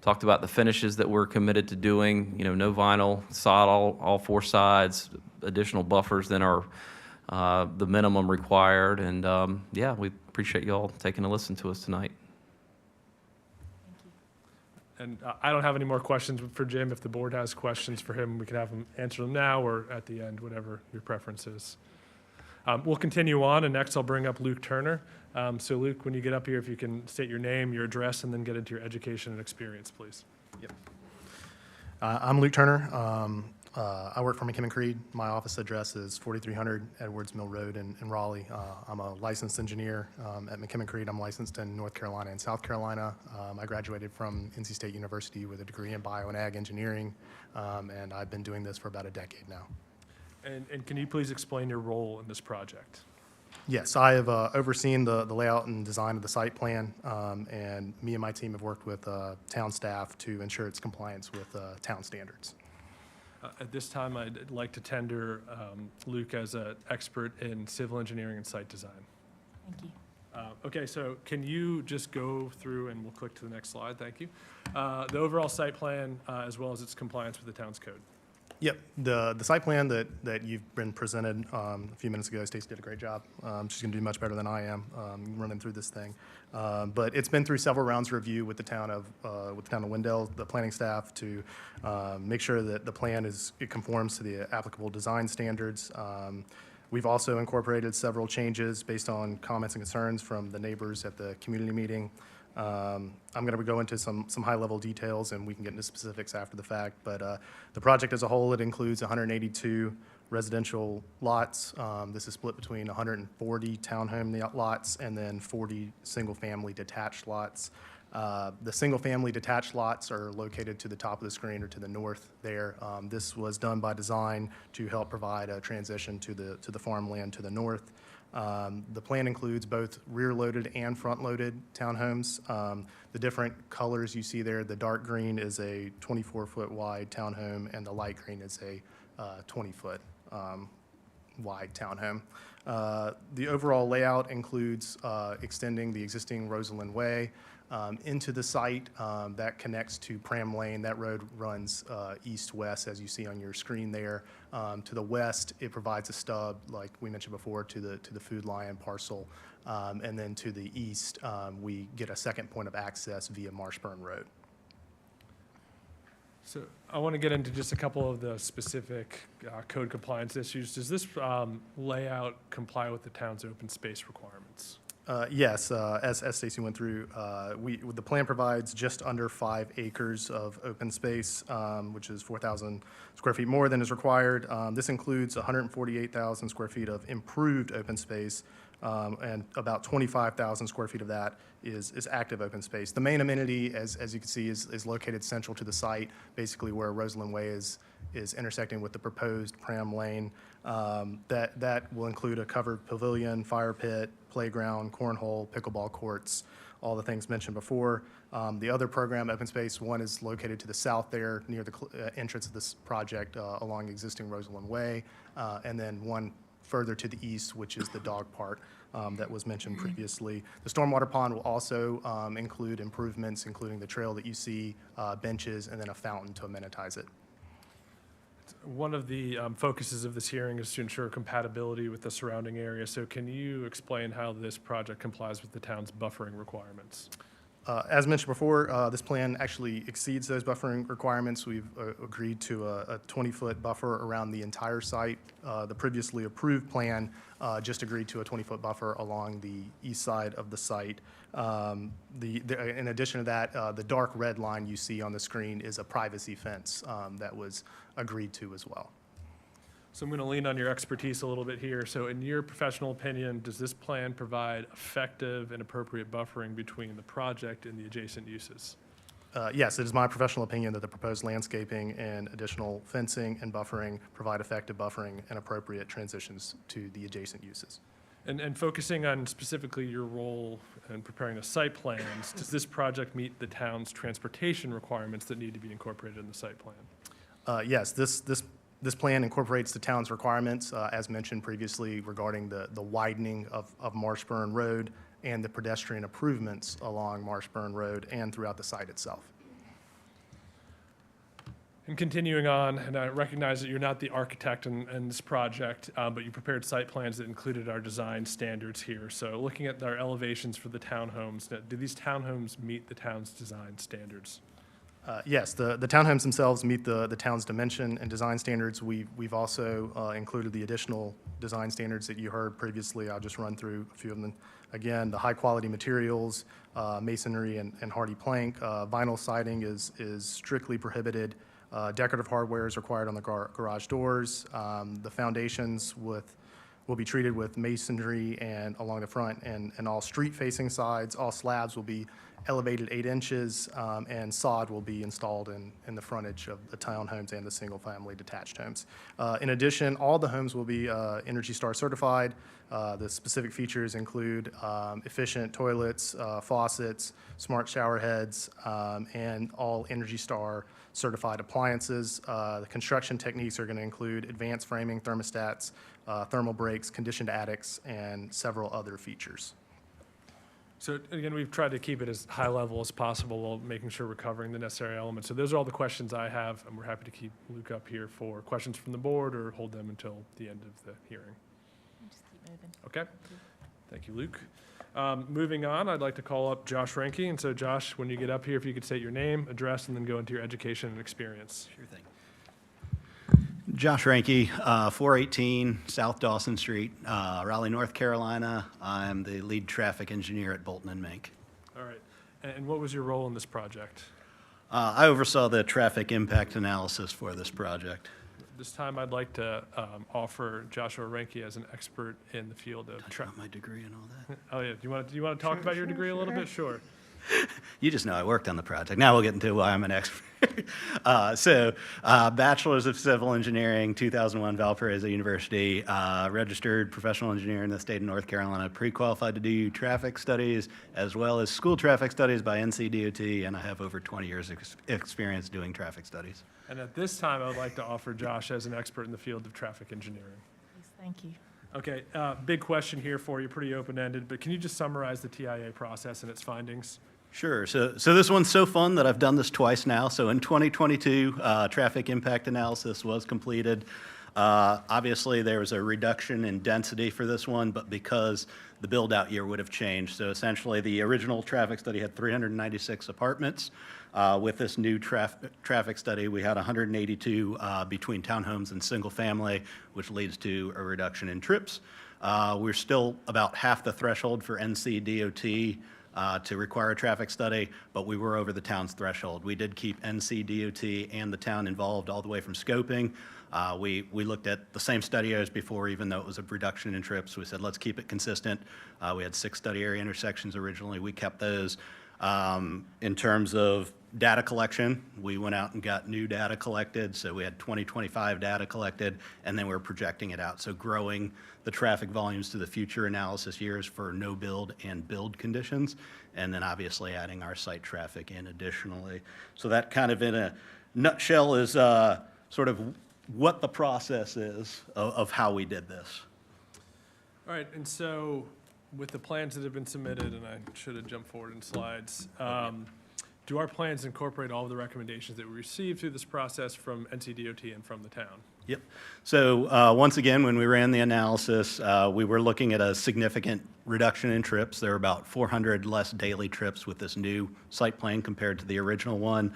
talked about the finishes that we're committed to doing, you know, no vinyl, sod all 4 sides, additional buffers than are the minimum required. And yeah, we appreciate you all taking a listen to us tonight. And I don't have any more questions for Jim. If the board has questions for him, we can have him answer them now or at the end, whatever your preference is. We'll continue on, and next I'll bring up Luke Turner. So Luke, when you get up here, if you can state your name, your address, and then get into your education and experience, please. Yep. I'm Luke Turner. I work for McKim & Creed. My office address is 4300 Edwards Mill Road in Raleigh. I'm a licensed engineer at McKim & Creed. I'm licensed in North Carolina and South Carolina. I graduated from NC State University with a degree in bio and ag engineering, and I've been doing this for about a decade now. And can you please explain your role in this project? Yes, I have overseen the layout and design of the site plan, and me and my team have worked with town staff to ensure its compliance with town standards. At this time, I'd like to tender Luke as an expert in civil engineering and site design. Thank you. Okay, so can you just go through, and we'll click to the next slide, thank you, the overall site plan as well as its compliance with the town's code? Yep, the site plan that you've been presented a few minutes ago, Stacey did a great job. She's going to do much better than I am running through this thing. But it's been through several rounds of review with the town of Wendell, the planning staff, to make sure that the plan it conforms to the applicable design standards. We've also incorporated several changes based on comments and concerns from the neighbors at the community meeting. I'm going to go into some high-level details, and we can get into specifics after the fact. But the project as a whole, it includes 182 residential lots. This is split between 140 townhome lots and then 40 single-family detached lots. The single-family detached lots are located to the top of the screen or to the north there. This was done by design to help provide a transition to the farmland to the north. The plan includes both rear-loaded and front-loaded townhomes. The different colors you see there, the dark green is a 24-foot wide townhome, and the light green is a 20-foot wide townhome. The overall layout includes extending the existing Rosalind Way into the site that connects to Pram Lane. That road runs east-west, as you see on your screen there. To the west, it provides a stub, like we mentioned before, to the Food Lion parcel. And then to the east, we get a second point of access via Marshburn Road. So I want to get into just a couple of the specific code compliance issues. Does this layout comply with the town's open space requirements? Yes, as Stacy went through, the plan provides just under 5 acres of open space, which is 4,000 square feet more than is required. This includes 148,000 square feet of improved open space, and about 25,000 square feet of that is active open space. The main amenity, as you can see, is located central to the site, basically where Roseland Way is intersecting with the proposed Pram Lane. That will include a covered pavilion, fire pit, playground, cornhole, pickleball courts, all the things mentioned before. The other program, open space, one is located to the south there, near the entrance of this project along existing Roseland Way, and then one further to the east, which is the dog park that was mentioned previously. The stormwater pond will also include improvements, including the trail that you see, benches, and then a fountain to amenitize it. One of the focuses of this hearing is to ensure compatibility with the surrounding area. So can you explain how this project complies with the town's buffering requirements? As mentioned before, this plan actually exceeds those buffering requirements. We've agreed to a 20-foot buffer around the entire site. The previously approved plan just agreed to a 20-foot buffer along the east side of the site. In addition to that, the dark red line you see on the screen is a privacy fence that was agreed to as well. So I'm going to lean on your expertise a little bit here. So in your professional opinion, does this plan provide effective and appropriate buffering between the project and the adjacent uses? Yes, it is my professional opinion that the proposed landscaping and additional fencing and buffering provide effective buffering and appropriate transitions to the adjacent uses. And focusing on specifically your role in preparing the site plans, does this project meet the town's transportation requirements that need to be incorporated in the site plan? Yes, this plan incorporates the town's requirements, as mentioned previously, regarding the widening of Marshburn Road and the pedestrian improvements along Marshburn Road and throughout the site itself. And continuing on, and I recognize that you're not the architect in this project, but you prepared site plans that included our design standards here. So looking at our elevations for the townhomes, do these townhomes meet the town's design standards? Yes, the townhomes themselves meet the town's dimension and design standards. We've also included the additional design standards that you heard previously. I'll just run through a few of them. Again, the high-quality materials, masonry and hardy plank. Vinyl siding is strictly prohibited. Decorative hardware is required on the garage doors. The foundations will be treated with masonry and along the front and all street-facing sides. All slabs will be elevated 8 inches, and sod will be installed in the frontage of the townhomes and the single-family detached homes. In addition, all the homes will be Energy Star certified. The specific features include efficient toilets, faucets, smart shower heads, and all Energy Star certified appliances. The construction techniques are going to include advanced framing, thermostats, thermal breaks, conditioned attics, and several other features. So again, we've tried to keep it as high level as possible while making sure we're covering the necessary elements. So those are all the questions I have, and we're happy to keep Luke up here for questions from the board or hold them until the end of the hearing. Just keep moving. Okay? Thank you, Luke. Moving on, I'd like to call up Josh Renke. And so Josh, when you get up here, if you could state your name, address, and then go into your education and experience. Sure thing. Josh Renke, 418 South Dawson Street, Raleigh, North Carolina. I'm the lead traffic engineer at Bolton and Mink. All right. And what was your role in this project? I oversaw the traffic impact analysis for this project. This time, I'd like to offer Joshua Renke as an expert in the field of Talk about my degree and all that. Oh yeah, do you want to talk about your degree a little bit? Sure. You just know I worked on the project. Now we'll get into why I'm an expert. Bachelor's of Civil Engineering, 2001, Valparaiso University, registered professional engineer in the state of North Carolina, pre-qualified to do traffic studies as well as school traffic studies by NCDOT, and I have over 20 years experience doing traffic studies. And at this time, I would like to offer Josh as an expert in the field of traffic engineering. Please, thank you. Okay, big question here for you, pretty open-ended, but can you just summarize the TIA process and its findings? Sure. So this one's so fun that I've done this twice now. So in 2022, traffic impact analysis was completed. Obviously, there was a reduction in density for this one, but because the build-out year would have changed. So essentially, the original traffic study had 396 apartments. With this new traffic study, we had 182 between townhomes and single-family, which leads to a reduction in trips. We're still about half the threshold for NCDOT to require a traffic study, but we were over the town's threshold. We did keep NCDOT and the town involved all the way from scoping. We looked at the same study areas before, even though it was a reduction in trips. We said, let's keep it consistent. We had 6 study area intersections originally. We kept those. In terms of data collection, we went out and got new data collected. So we had 2025 data collected, and then we're projecting it out. So growing the traffic volumes to the future analysis years for no build and build conditions, and then obviously adding our site traffic in additionally. So that kind of in a nutshell is sort of what the process is of how we did this. All right, and so with the plans that have been submitted, and I should have jumped forward in slides, do our plans incorporate all of the recommendations that we received through this process from NCDOT and from the town? Yep. So once again, when we ran the analysis, we were looking at a significant reduction in trips. There are about 400 less daily trips with this new site plan compared to the original one.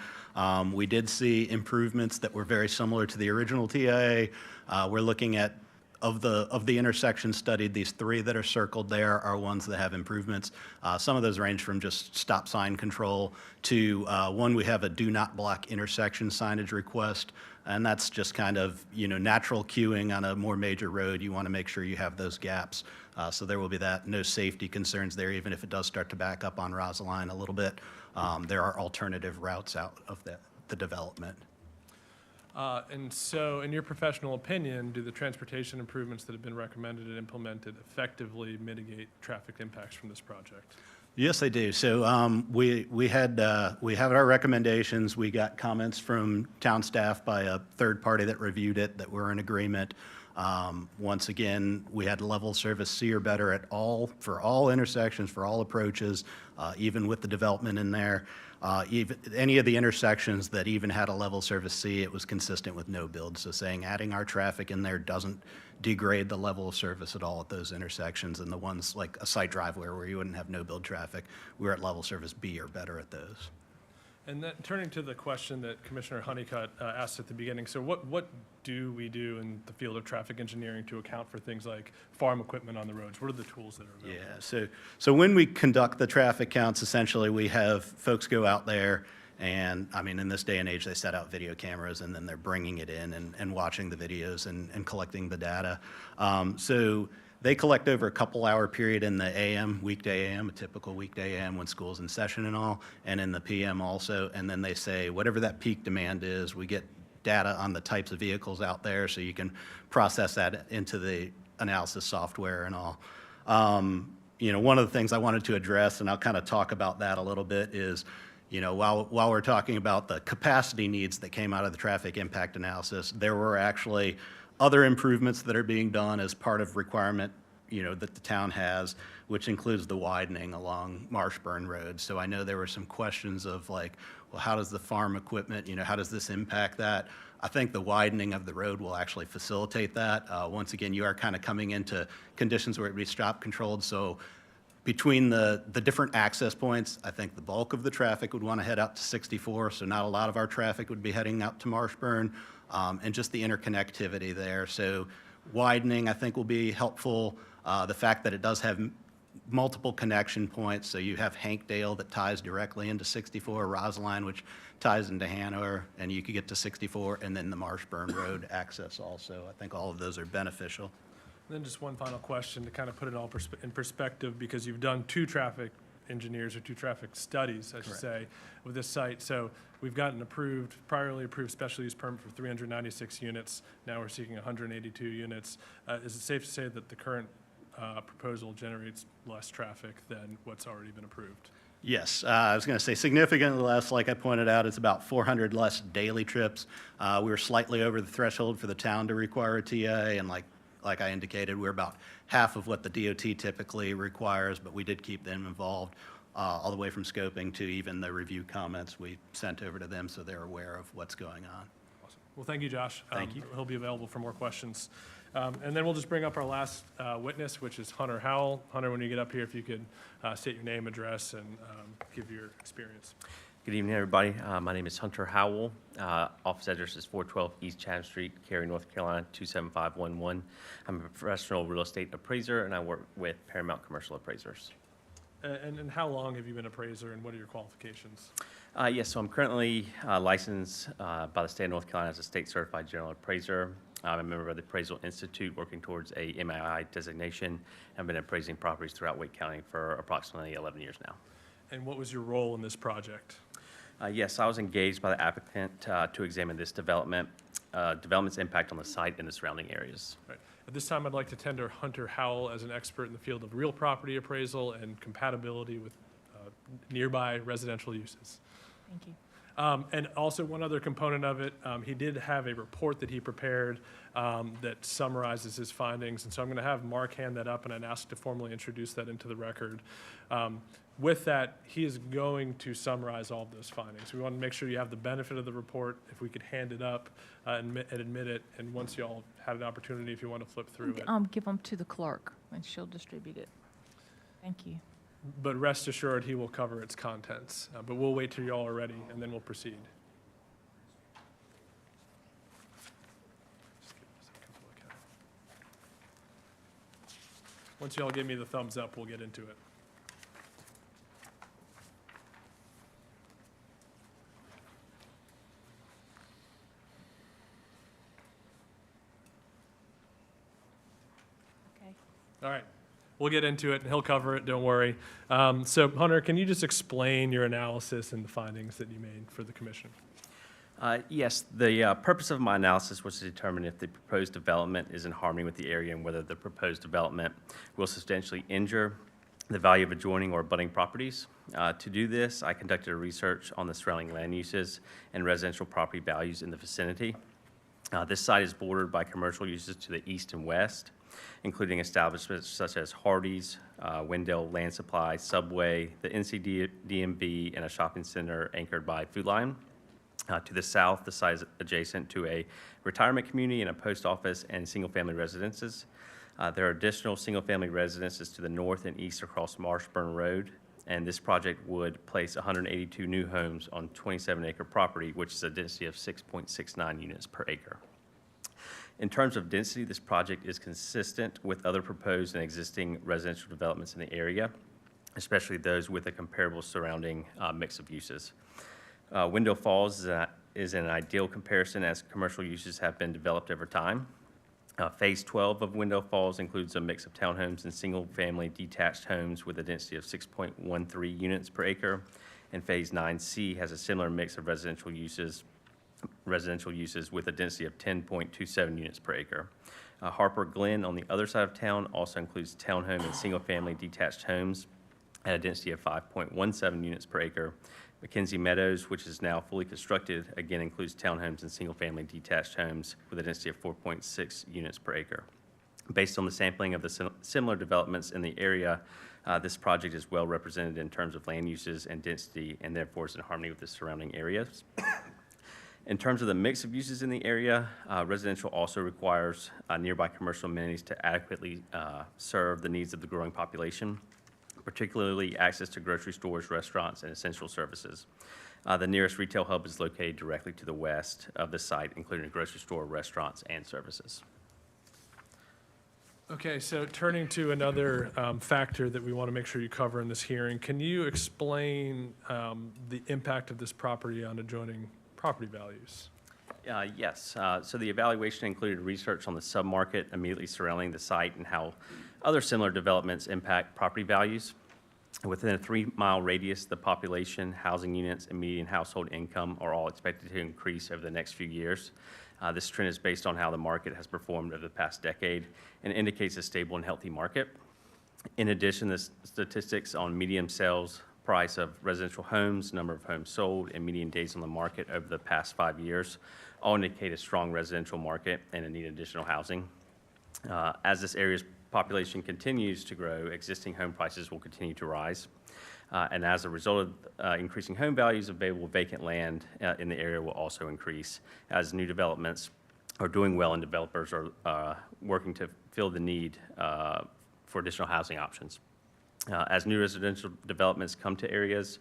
We did see improvements that were very similar to the original TIA. We're looking at, of the intersections studied, these 3 that are circled there are ones that have improvements. Some of those range from just stop sign control to one, we have a do not block intersection signage request. And that's just kind of, natural queuing on a more major road. You want to make sure you have those gaps. So there will be that. No safety concerns there, even if it does start to back up on Rosaline a little bit. There are alternative routes out of the development. And so, in your professional opinion, do the transportation improvements that have been recommended and implemented effectively mitigate traffic impacts from this project? Yes, they do. So we have our recommendations. We got comments from town staff by a third party that reviewed it that were in agreement. Once again, we had level service C or better for all intersections, for all approaches, even with the development in there. Even any of the intersections that even had a level service C, it was consistent with no build. So saying adding our traffic in there doesn't degrade the level of service at all at those intersections. And the ones like a site driveway where you wouldn't have no build traffic, we're at level service B or better at those. And then turning to the question that Commissioner Honeycutt asked at the beginning, so what do we do in the field of traffic engineering to account for things like farm equipment on the roads? What are the tools that are available? Yeah, so when we conduct the traffic counts, essentially we have folks go out there and, I mean, in this day and age, they set out video cameras and then they're bringing it in and watching the videos and collecting the data. So they collect over a couple-hour period in the AM, weekday AM, a typical weekday AM when school's in session and all, and in the PM also. And then they say, whatever that peak demand is, we get data on the types of vehicles out there so you can process that into the analysis software and all. One of the things I wanted to address, and I'll kind of talk about that a little bit, is while we're talking about the capacity needs that came out of the traffic impact analysis, there were actually other improvements that are being done as part of requirement, that the town has, which includes the widening along Marshburn Road. So I know there were some questions of like, well, how does the farm equipment, how does this impact that? I think the widening of the road will actually facilitate that. Once again, you are kind of coming into conditions where it would be stop controlled. So between the different access points, I think the bulk of the traffic would want to head out to 64. So not a lot of our traffic would be heading out to Marshburn. And just the interconnectivity there. So widening, I think, will be helpful. The fact that it does have multiple connection points, so you have Hankdale that ties directly into 64, Rosaline, which ties into Hanover, and you could get to 64, and then the Marshburn Road access also. I think all of those are beneficial. And then just one final question to kind of put it all in perspective, because you've done 2 traffic engineers or 2 traffic studies, I should say, with this site. So we've gotten priorly approved special use permit for 396 units. Now we're seeking 182 units. Is it safe to say that the current proposal generates less traffic than what's already been approved? Yes, I was going to say significantly less. Like I pointed out, it's about 400 less daily trips. We were slightly over the threshold for the town to require a TA, and like I indicated, we're about half of what the DOT typically requires, but we did keep them involved all the way from scoping to even the review comments we sent over to them so they're aware of what's going on. Awesome. Well, thank you, Josh. Thank you. He'll be available for more questions. And then we'll just bring up our last witness, which is Hunter Howell. Hunter, when you get up here, if you could state your name, address, and give your experience. Good evening, everybody. My name is Hunter Howell. Office address is 412 East Chatham Street, Cary, North Carolina, 27511. I'm a professional real estate appraiser, and I work with Paramount Commercial Appraisers. And how long have you been appraiser, and what are your qualifications? Yes, so I'm currently licensed by the state of North Carolina as a state certified general appraiser. I'm a member of the Appraisal Institute, working towards a MAI designation. I've been appraising properties throughout Wake County for approximately 11 years now. And what was your role in this project? Yes, I was engaged by the applicant to examine this development's impact on the site and the surrounding areas. Right. At this time, I'd like to tender Hunter Howell as an expert in the field of real property appraisal and compatibility with nearby residential uses. Thank you. And also one other component of it, he did have a report that he prepared that summarizes his findings. And so I'm going to have Mark hand that up, and I'd ask to formally introduce that into the record. With that, he is going to summarize all of those findings. We want to make sure you have the benefit of the report. If we could hand it up and admit it, and once you all had an opportunity, if you want to flip through it. Give them to the clerk, and she'll distribute it. Thank you. But rest assured, he will cover its contents. But we'll wait till you all are ready, and then we'll proceed. Just give us a second to look at it. Once you all give me the thumbs up, we'll get into it. Okay. All right. We'll get into it, and he'll cover it, don't worry. So Hunter, can you just explain your analysis and the findings that you made for the commission? Yes, the purpose of my analysis was to determine if the proposed development is in harmony with the area and whether the proposed development will substantially injure the value of adjoining or abutting properties. To do this, I conducted a research on the surrounding land uses and residential property values in the vicinity. This site is bordered by commercial uses to the east and west, including establishments such as Hardee's, Wendell Land Supply, Subway, the NCDMV, and a shopping center anchored by Food Lion. To the south, the site is adjacent to a retirement community and a post office and single-family residences. There are additional single-family residences to the north and east across Marshburn Road, and this project would place 182 new homes on 27-acre property, which is a density of 6.69 units per acre. In terms of density, this project is consistent with other proposed and existing residential developments in the area, especially those with a comparable surrounding mix of uses. Wendell Falls is an ideal comparison as commercial uses have been developed over time. Phase 12 of Wendell Falls includes a mix of townhomes and single-family detached homes with a density of 6.13 units per acre, and Phase 9C has a similar mix of residential uses with a density of 10.27 units per acre. Harper Glen on the other side of town also includes townhome and single-family detached homes at a density of 5.17 units per acre. McKenzie Meadows, which is now fully constructed, again includes townhomes and single-family detached homes with a density of 4.6 units per acre. Based on the sampling of the similar developments in the area, this project is well represented in terms of land uses and density, and therefore is in harmony with the surrounding areas. In terms of the mix of uses in the area, residential also requires nearby commercial amenities to adequately serve the needs of the growing population, particularly access to grocery stores, restaurants, and essential services. The nearest retail hub is located directly to the west of the site, including a grocery store, restaurants, and services. Okay, so turning to another factor that we want to make sure you cover in this hearing, can you explain the impact of this property on adjoining property values? Yes. So the evaluation included research on the submarket immediately surrounding the site and how other similar developments impact property values. Within a 3-mile radius, the population, housing units, and median household income are all expected to increase over the next few years. This trend is based on how the market has performed over the past decade and indicates a stable and healthy market. In addition, the statistics on median sales price of residential homes, number of homes sold, and median days on the market over the past 5 years all indicate a strong residential market and a need additional housing. As this area's population continues to grow, existing home prices will continue to rise. And as a result of increasing home values, available vacant land in the area will also increase as new developments are doing well and developers are working to fill the need for additional housing options. As new residential developments come to areas,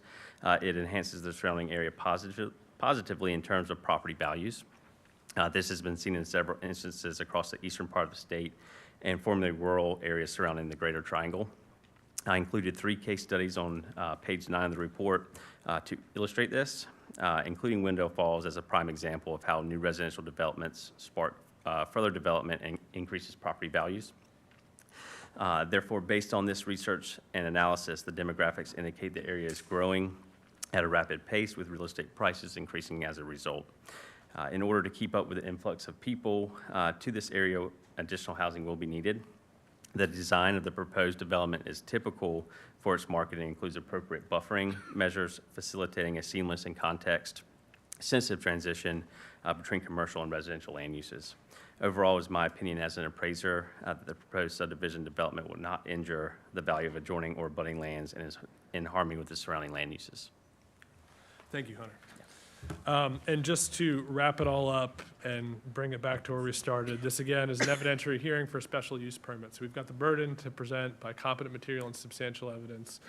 it enhances the surrounding area positively in terms of property values. This has been seen in several instances across the eastern part of the state and formerly rural areas surrounding the Greater Triangle. I included 3 case studies on page 9 of the report to illustrate this, including Wendell Falls as a prime example of how new residential developments spark further development and increases property values. Therefore, based on this research and analysis, the demographics indicate the area is growing at a rapid pace with real estate prices increasing as a result. In order to keep up with the influx of people to this area, additional housing will be needed. The design of the proposed development is typical for its market and includes appropriate buffering measures, facilitating a seamless and context-sensitive transition between commercial and residential land uses. Overall, it is my opinion as an appraiser that the proposed subdivision development will not injure the value of adjoining or abutting lands and is in harmony with the surrounding land uses. Thank you, Hunter. And just to wrap it all up and bring it back to where we started, this again is an evidentiary hearing for special use permits. We've got the burden to present by competent material and substantial evidence,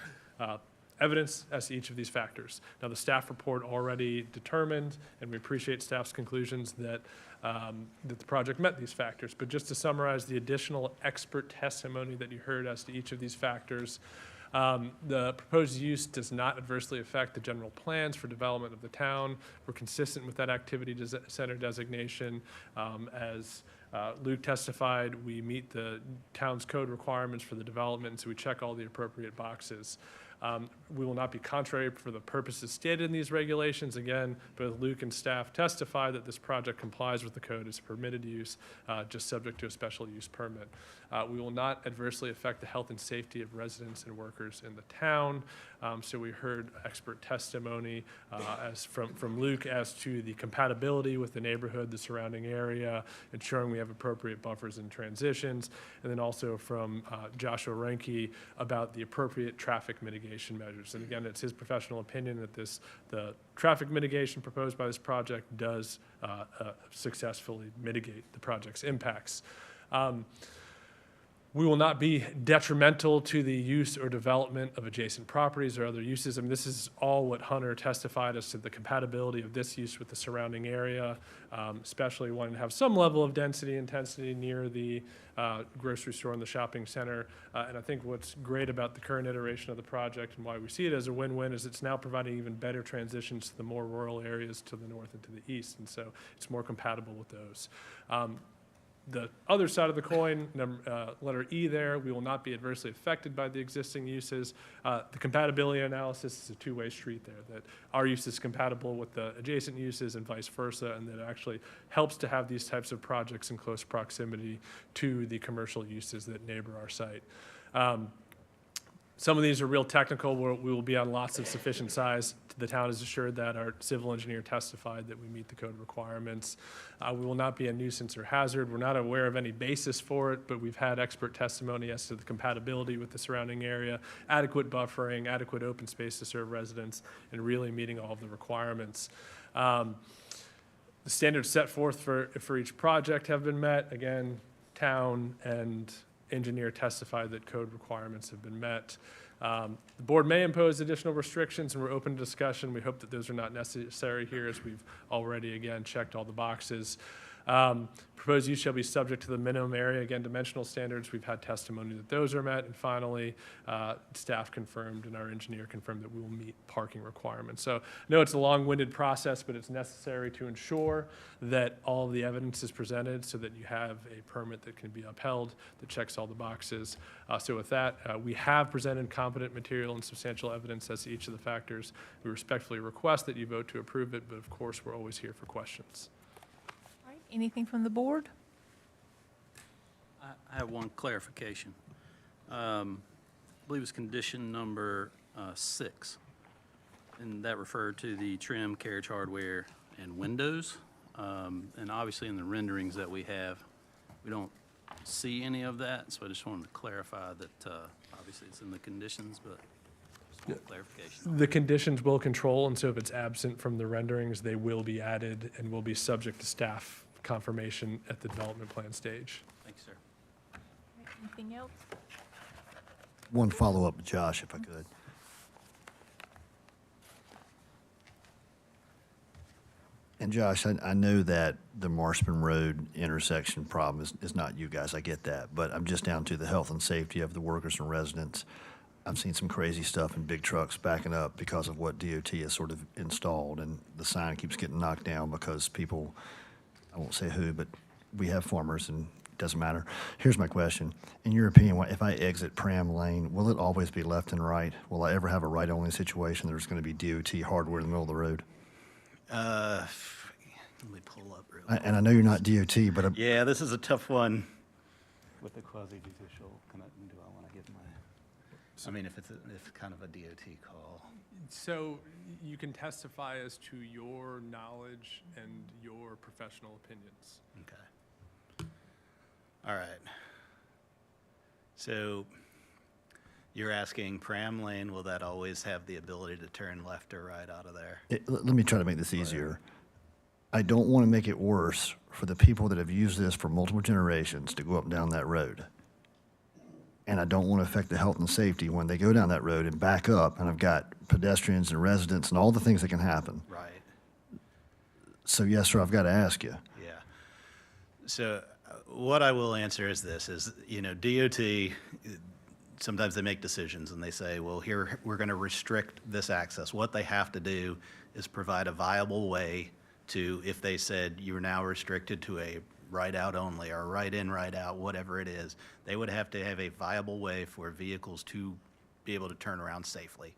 evidence as to each of these factors. Now, the staff report already determined, and we appreciate staff's conclusions that that the project met these factors. But just to summarize the additional expert testimony that you heard as to each of these factors, the proposed use does not adversely affect the general plans for development of the town. We're consistent with that activity center designation. As Luke testified, we meet the town's code requirements for the development, so we check all the appropriate boxes. We will not be contrary for the purposes stated in these regulations. Again, both Luke and staff testify that this project complies with the code as permitted use, just subject to a special use permit. We will not adversely affect the health and safety of residents and workers in the town. So we heard expert testimony from Luke as to the compatibility with the neighborhood, the surrounding area, ensuring we have appropriate buffers and transitions, and then also from Joshua Renke about the appropriate traffic mitigation measures. And again, it's his professional opinion that the traffic mitigation proposed by this project does successfully mitigate the project's impacts. We will not be detrimental to the use or development of adjacent properties or other uses. I mean, this is all what Hunter testified as to the compatibility of this use with the surrounding area, especially wanting to have some level of density, intensity near the grocery store and the shopping center. And I think what's great about the current iteration of the project and why we see it as a win-win is it's now providing even better transitions to the more rural areas to the north and to the east. And so it's more compatible with those. The other side of the coin, letter E there, we will not be adversely affected by the existing uses. The compatibility analysis is a two-way street there, that our use is compatible with the adjacent uses and vice versa, and that it actually helps to have these types of projects in close proximity to the commercial uses that neighbor our site. Some of these are real technical. We will be on lots of sufficient size. The town is assured that. Our civil engineer testified that we meet the code requirements. We will not be a nuisance or hazard. We're not aware of any basis for it, but we've had expert testimony as to the compatibility with the surrounding area, adequate buffering, adequate open space to serve residents, and really meeting all of the requirements. The standards set forth for each project have been met. Again, town and engineer testified that code requirements have been met. The board may impose additional restrictions, and we're open to discussion. We hope that those are not necessary here, as we've already, again, checked all the boxes. Proposed use shall be subject to the minimum area, again, dimensional standards. We've had testimony that those are met. And finally, staff confirmed and our engineer confirmed that we will meet parking requirements. So I know it's a long-winded process, but it's necessary to ensure that all of the evidence is presented so that you have a permit that can be upheld, that checks all the boxes. So with that, we have presented competent material and substantial evidence as to each of the factors. We respectfully request that you vote to approve it, but of course, we're always here for questions. Anything from the board? I have one clarification. I believe it's condition number 6, and that referred to the trim, carriage hardware, and windows. And obviously in the renderings that we have, we don't see any of that, so I just wanted to clarify that obviously it's in the conditions, but just one clarification. The conditions will control, and so if it's absent from the renderings, they will be added and will be subject to staff confirmation at the development plan stage. Thank you, sir. Anything else? One follow-up, Josh, if I could. And Josh, I know that the Marshman Road intersection problem is not you guys, I get that, but I'm just down to the health and safety of the workers and residents. I've seen some crazy stuff in big trucks backing up because of what DOT has sort of installed, and the sign keeps getting knocked down because people, I won't say who, but we have farmers, and it doesn't matter. Here's my question. In your opinion, if I exit Pram Lane, will it always be left and right? Will I ever have a right-only situation? There's going to be DOT hardware in the middle of the road? Let me pull up real quick. And I know you're not DOT, but Yeah, this is a tough one. With the quasi-judicial, do I want to give my, I mean, if it's kind of a DOT call. So you can testify as to your knowledge and your professional opinions. Okay. All right. So you're asking Pram Lane, will that always have the ability to turn left or right out of there? let me try to make this easier. I don't want to make it worse for the people that have used this for multiple generations to go up and down that road. And I don't want to affect the health and safety when they go down that road and back up, and I've got pedestrians and residents and all the things that can happen. Right. So yes, sir, I've got to ask you. Yeah. So what I will answer is this, DOT, sometimes they make decisions and they say, well, here, we're going to restrict this access. What they have to do is provide a viable way to, if they said you're now restricted to a right out only or right in, right out, whatever it is, they would have to have a viable way for vehicles to be able to turn around safely.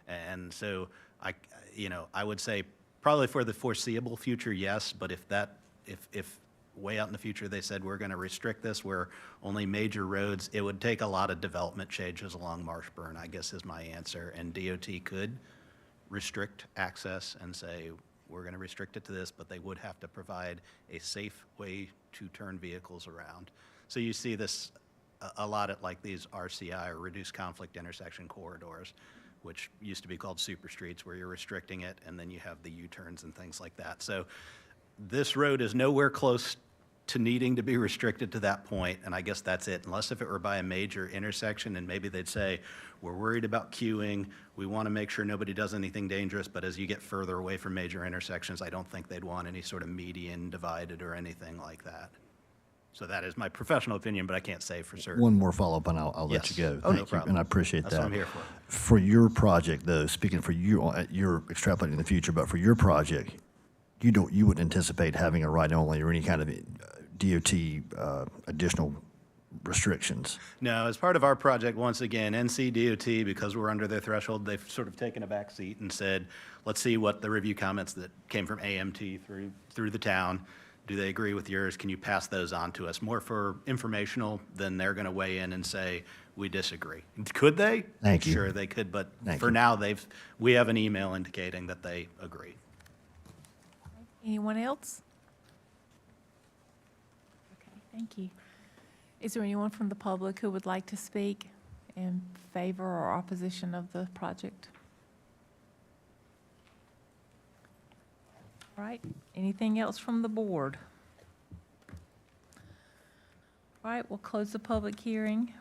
And so I would say probably for the foreseeable future, yes, but if way out in the future they said we're going to restrict this where only major roads, it would take a lot of development changes along Marshburn, I guess is my answer. And DOT could restrict access and say, we're going to restrict it to this, but they would have to provide a safe way to turn vehicles around. So you see this a lot at like these RCI or reduced conflict intersection corridors, which used to be called super streets, where you're restricting it and then you have the U-turns and things like that. So this road is nowhere close to needing to be restricted to that point, and I guess that's it, unless if it were by a major intersection and maybe they'd say, we're worried about queuing, we want to make sure nobody does anything dangerous, but as you get further away from major intersections, I don't think they'd want any sort of median divided or anything like that. So that is my professional opinion, but I can't say for certain. One more follow-up, and I'll let you go. Oh, no Thank you, problem. and I appreciate that. That's what I'm here for. For your project, though, speaking for you, you're extrapolating in the future, but for your project, you wouldn't anticipate having a right-only or any kind of DOT additional restrictions? No, as part of our project, once again, NCDOT, because we're under their threshold, they've sort of taken a back seat and said, let's see what the review comments that came from AMT through the town, do they agree with yours? Can you pass those on to us? More for informational than they're going to weigh in and say, we disagree. Could they? Thank you. Sure, they could, but Thank for you. now, we have an email indicating that they agree. Anyone else? Okay, thank you. Is there anyone from the public who would like to speak in favor or opposition of the project? All right, anything else from the board? All right, we'll close the public hearing.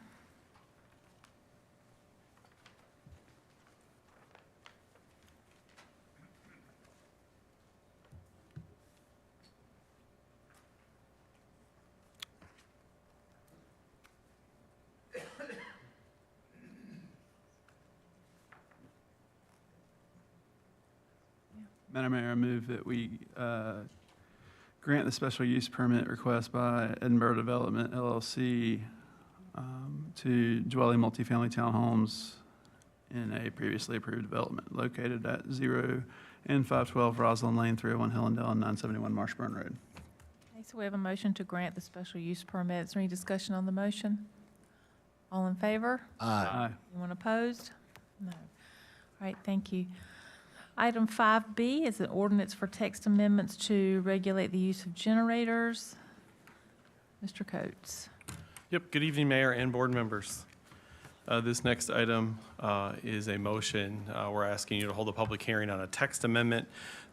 Madam Mayor, I move that we grant the special use permit request by Edinburgh Development LLC to dwelling multifamily townhomes in a previously approved development located at 0 and 512 Roslyn Lane, 301 Hillendale, and 971 Marshburn Road. Okay, so we have a motion to grant the special use permit. Is there any discussion on the motion? All in favor? Aye. Anyone opposed? No. All right, thank you. Item 5B is an ordinance for text amendments to regulate the use of generators. Mr. Coates. Yep, good evening, Mayor and board members. This next item is a motion. We're asking you to hold a public hearing on a text amendment.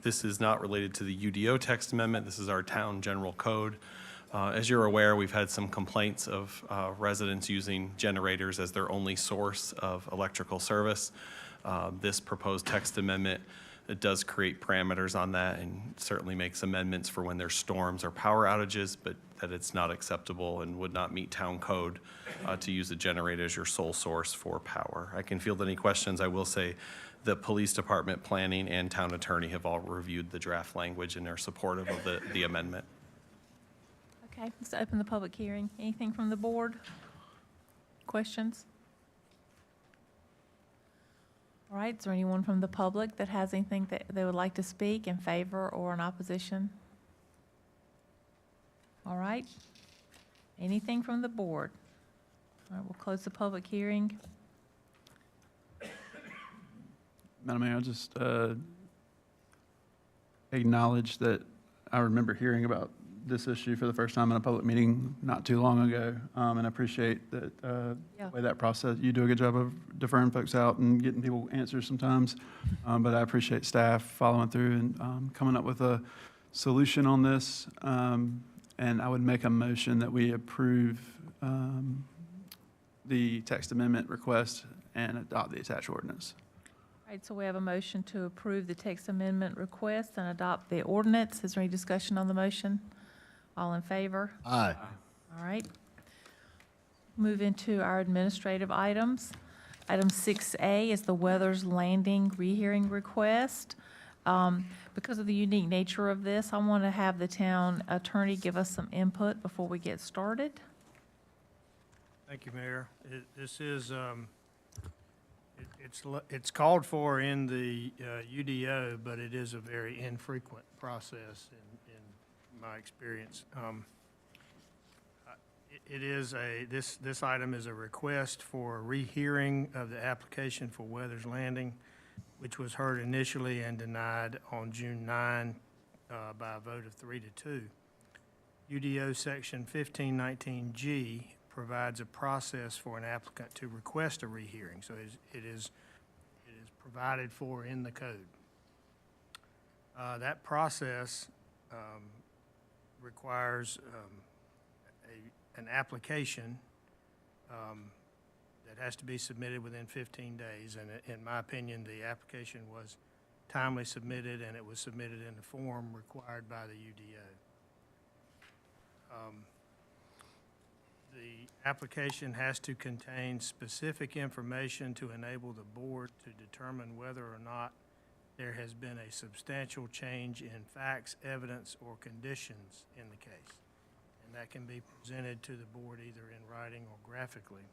This is not related to the UDO text amendment. This is our town general code. As you're aware, we've had some complaints of residents using generators as their only source of electrical service. This proposed text amendment, it does create parameters on that and certainly makes amendments for when there's storms or power outages, but that it's not acceptable and would not meet town code to use a generator as your sole source for power. I can field any questions. I will say the police department, planning, and town attorney have all reviewed the draft language and are supportive of the amendment. Okay, let's open the public hearing. Anything from the board? Questions? All right, is there anyone from the public that has anything that they would like to speak in favor or in opposition? All right. Anything from the board? All right, we'll close the public hearing. Madam Mayor, I'll just acknowledge that I remember hearing about this issue for the first time in a public meeting not too long ago, and I appreciate that the way that process, you do a good job of deferring folks out and getting people answers sometimes, but I appreciate staff following through and coming up with a solution on this, and I would make a motion that we approve the text amendment request and adopt the attached ordinance. All right, so we have a motion to approve the text amendment request and adopt the ordinance. Is there any discussion on the motion? All in favor? Aye. All right. Move into our administrative items. Item 6A is the Weathers Landing rehearing request. Because of the unique nature of this, I want to have the town attorney give us some input before we get started. Thank you, Mayor. This is, it's called for in the UDO, but it is a very infrequent process in my experience. It is this item is a request for a rehearing of the application for Weathers Landing, which was heard initially and denied on June 9 by a vote of 3-2. UDO Section 1519G provides a process for an applicant to request a rehearing, so it is provided for in the code. That process requires an application that has to be submitted within 15 days, and in my opinion, the application was timely submitted, and it was submitted in the form required by the UDO. The application has to contain specific information to enable the board to determine whether or not there has been a substantial change in facts, evidence, or conditions in the case. And that can be presented to the board either in writing or graphically.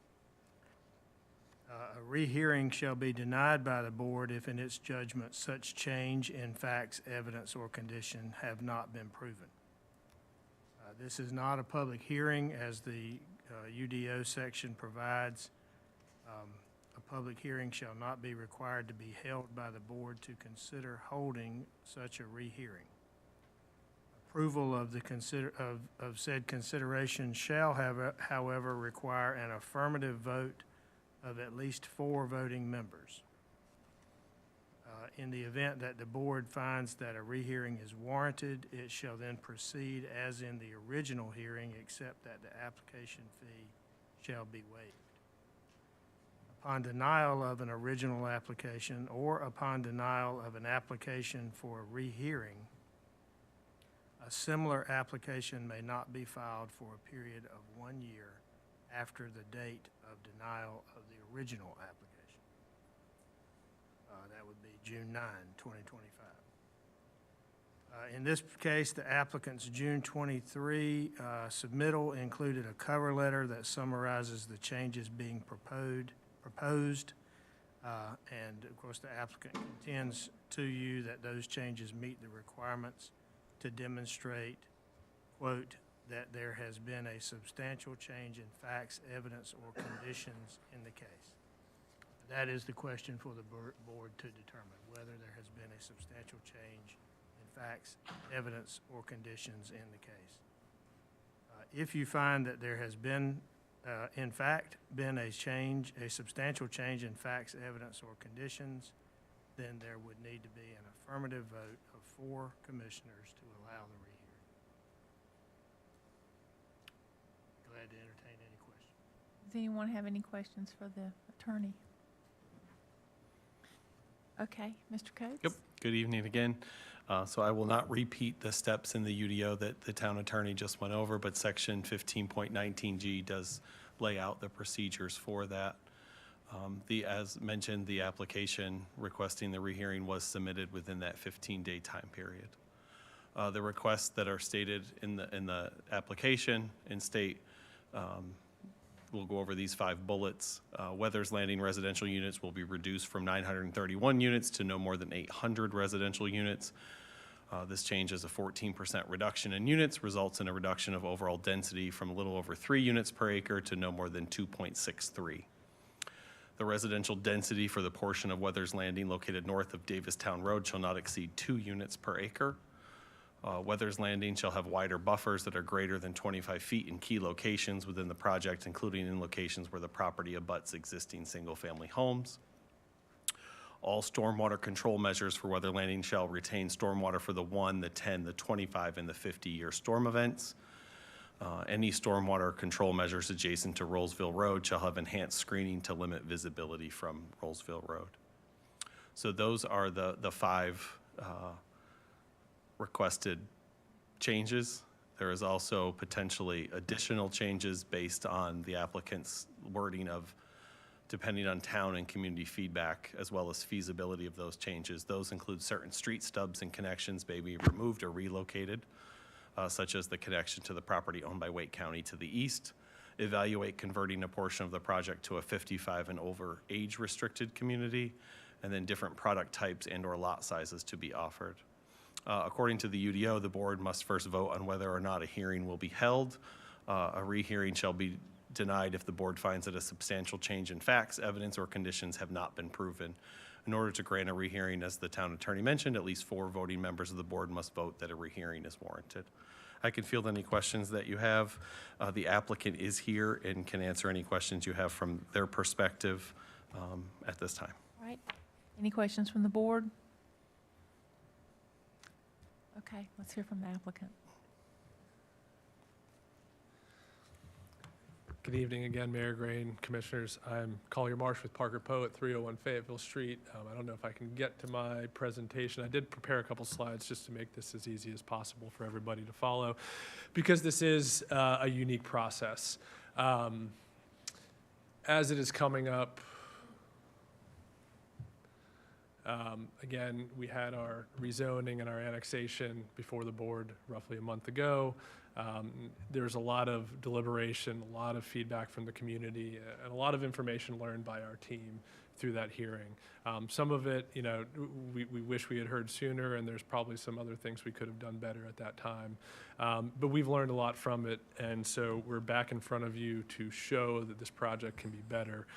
A rehearing shall be denied by the board if in its judgment such change in facts, evidence, or condition have not been proven. This is not a public hearing, as the UDO section provides. A public hearing shall not be required to be held by the board to consider holding such a rehearing. Approval of said consideration shall however require an affirmative vote of at least 4 voting members. In the event that the board finds that a rehearing is warranted, it shall then proceed as in the original hearing, except that the application fee shall be waived. Upon denial of an original application or upon denial of an application for a rehearing, a similar application may not be filed for a period of 1 year after the date of denial of the original application. That would be June 9, 2025. In this case, the applicant's June 23 submittal included a cover letter that summarizes the changes being proposed. And of course, the applicant contends to you that those changes meet the requirements to demonstrate, quote, that there has been a substantial change in facts, evidence, or conditions in the case. That is the question for the board to determine, whether there has been a substantial change in facts, evidence, or conditions in the case. If you find that there has been, in fact, been a substantial change in facts, evidence, or conditions, then there would need to be an affirmative vote of 4 commissioners to allow the rehearing. Does anyone have any questions for the attorney? Okay, Mr. Coates? Yep, good evening again. So I will not repeat the steps in the UDO that the town attorney just went over, but section 15.19G does lay out the procedures for that. As mentioned, the application requesting the rehearing was submitted within that 15-day time period. The requests that are stated in the application and state, we'll go over these 5 bullets. Weathers Landing residential units will be reduced from 931 units to no more than 800 residential units. This change is a 14% reduction in units, results in a reduction of overall density from a little over 3 units per acre to no more than 2.63. The residential density for the portion of Weathers Landing located north of Davistown Road shall not exceed 2 units per acre. Weathers Landing shall have wider buffers that are greater than 25 feet in key locations within the project, including in locations where the property abuts existing single-family homes. All stormwater control measures for Weather Landing shall retain stormwater for the 1, the 10, the 25, and the 50-year storm events. Any stormwater control measures adjacent to Rollsville Road shall have enhanced screening to limit visibility from Rollsville Road. So those are the 5 requested changes. There is also potentially additional changes based on the applicant's wording of depending on town and community feedback, as well as feasibility of those changes. Those include certain street stubs and connections may be removed or relocated, such as the connection to the property owned by Wake County to the east. Evaluate converting a portion of the project to a 55 and over age restricted community, and then different product types and or lot sizes to be offered. According to the UDO, the board must first vote on whether or not a hearing will be held. A rehearing shall be denied if the board finds that a substantial change in facts, evidence, or conditions have not been proven. In order to grant a rehearing, as the town attorney mentioned, at least 4 voting members of the board must vote that a rehearing is warranted. I can field any questions that you have. The applicant is here and can answer any questions you have from their perspective at this time. All right. Any questions from the board? Okay, let's hear from the applicant. Good evening again, Mayor Grain, Commissioners. I'm Collier Marsh with Parker Poe at 301 Fayetteville Street. I don't know if I can get to my presentation. I did prepare a couple slides just to make this as easy as possible for everybody to follow, because this is a unique process. As it is coming up, again, we had our rezoning and our annexation before the board roughly a month ago. There's a lot of deliberation, a lot of feedback from the community, and a lot of information learned by our team through that hearing. Some of it, you know, we wish we had heard sooner, and there's probably some other things we could have done better at that time. But we've learned a lot from it, and so we're back in front of you to show that this project can be better.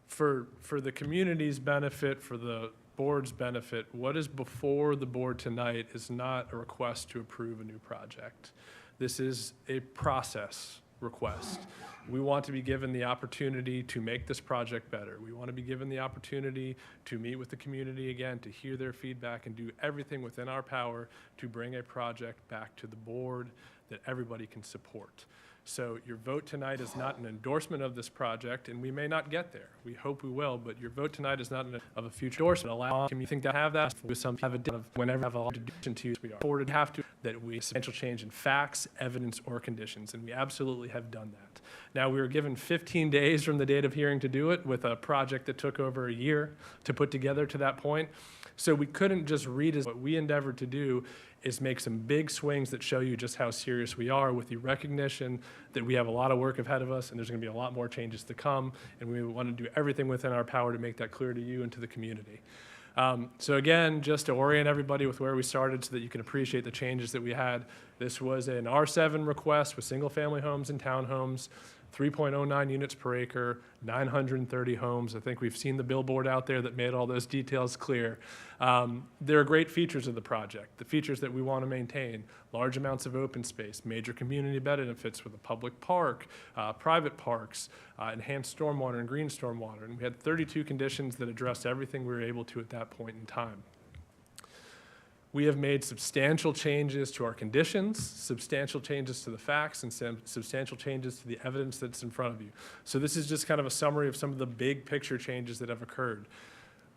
For the community's benefit, for the board's benefit, what is before the board tonight is not a request to approve a new project. This is a process request. We want to be given the opportunity to make this project better. We want to be given the opportunity to meet with the community again, to hear their feedback, and do everything within our power to bring a project back to the board that everybody can support. So your vote tonight is not an endorsement of this project, and we may not get there. We hope we will, but your vote tonight is not of a future endorsement. Allow you think to have that with some have a of whenever have a lot to do to we are afforded have to that we substantial change in facts, evidence, or conditions, and we absolutely have done that. Now we were given 15 days from the date of hearing to do it with a project that took over a year to put together to that point. So we couldn't just read as what we endeavored to do is make some big swings that show you just how serious we are with the recognition that we have a lot of work ahead of us and there's going to be a lot more changes to come, and we want to do everything within our power to make that clear to you and to the community. So again, just to orient everybody with where we started so that you can appreciate the changes that we had, this was an R7 request with single-family homes and townhomes, 3.09 units per acre, 930 homes. I think we've seen the billboard out there that made all those details clear. There are great features of the project, the features that we want to maintain: large amounts of open space, major community benefits with a public park, private parks, enhanced stormwater and green stormwater. And we had 32 conditions that addressed everything we were able to at that point in time. We have made substantial changes to our conditions, substantial changes to the facts, and substantial changes to the evidence that's in front of you. So this is just kind of a summary of some of the big picture changes that have occurred.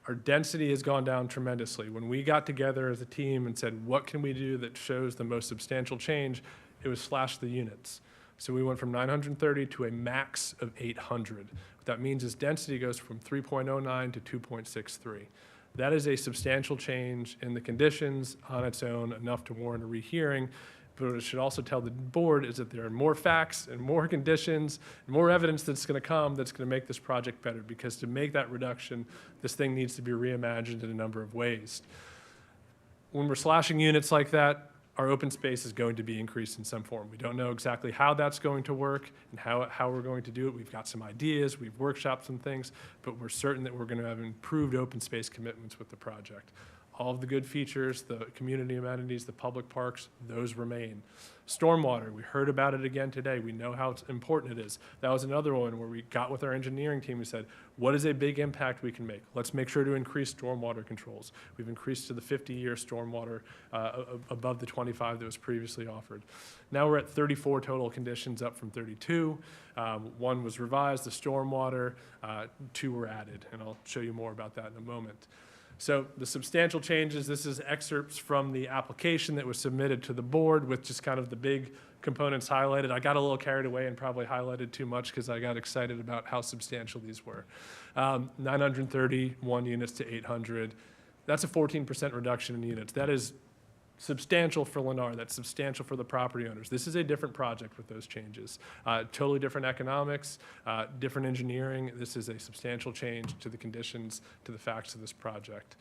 Our density has gone down tremendously. When we got together as a team and said, what can we do that shows the most substantial change, it was slash the units. So we went from 930 to a max of 800. What that means is density goes from 3.09 to 2.63. That is a substantial change in the conditions on its own, enough to warrant a rehearing. But what it should also tell the board is that there are more facts and more conditions, and more evidence that's going to come that's going to make this project better. Because to make that reduction, this thing needs to be reimagined in a number of ways. When we're slashing units like that, our open space is going to be increased in some form. We don't know exactly how that's going to work and how we're going to do it. We've got some ideas, we've workshopped some things, but we're certain that we're going to have improved open space commitments with the project. All of the good features, the community amenities, the public parks, those remain. Stormwater, we heard about it again today. We know how important it is. That was another one where we got with our engineering team and said, what is a big impact we can make? Let's make sure to increase stormwater controls. We've increased to the 50-year stormwater above the 25 that was previously offered. Now we're at 34 total conditions, up from 32. One was revised, the stormwater, 2 were added, and I'll show you more about that in a moment. So the substantial changes, this is excerpts from the application that was submitted to the board with just kind of the big components highlighted. I got a little carried away and probably highlighted too much because I got excited about how substantial these were. 931 units to 800. That's a 14% reduction in units. That is substantial for Lennar. That's substantial for the property owners. This is a different project with those changes. Totally different economics, different engineering. This is a substantial change to the conditions, to the facts of this project.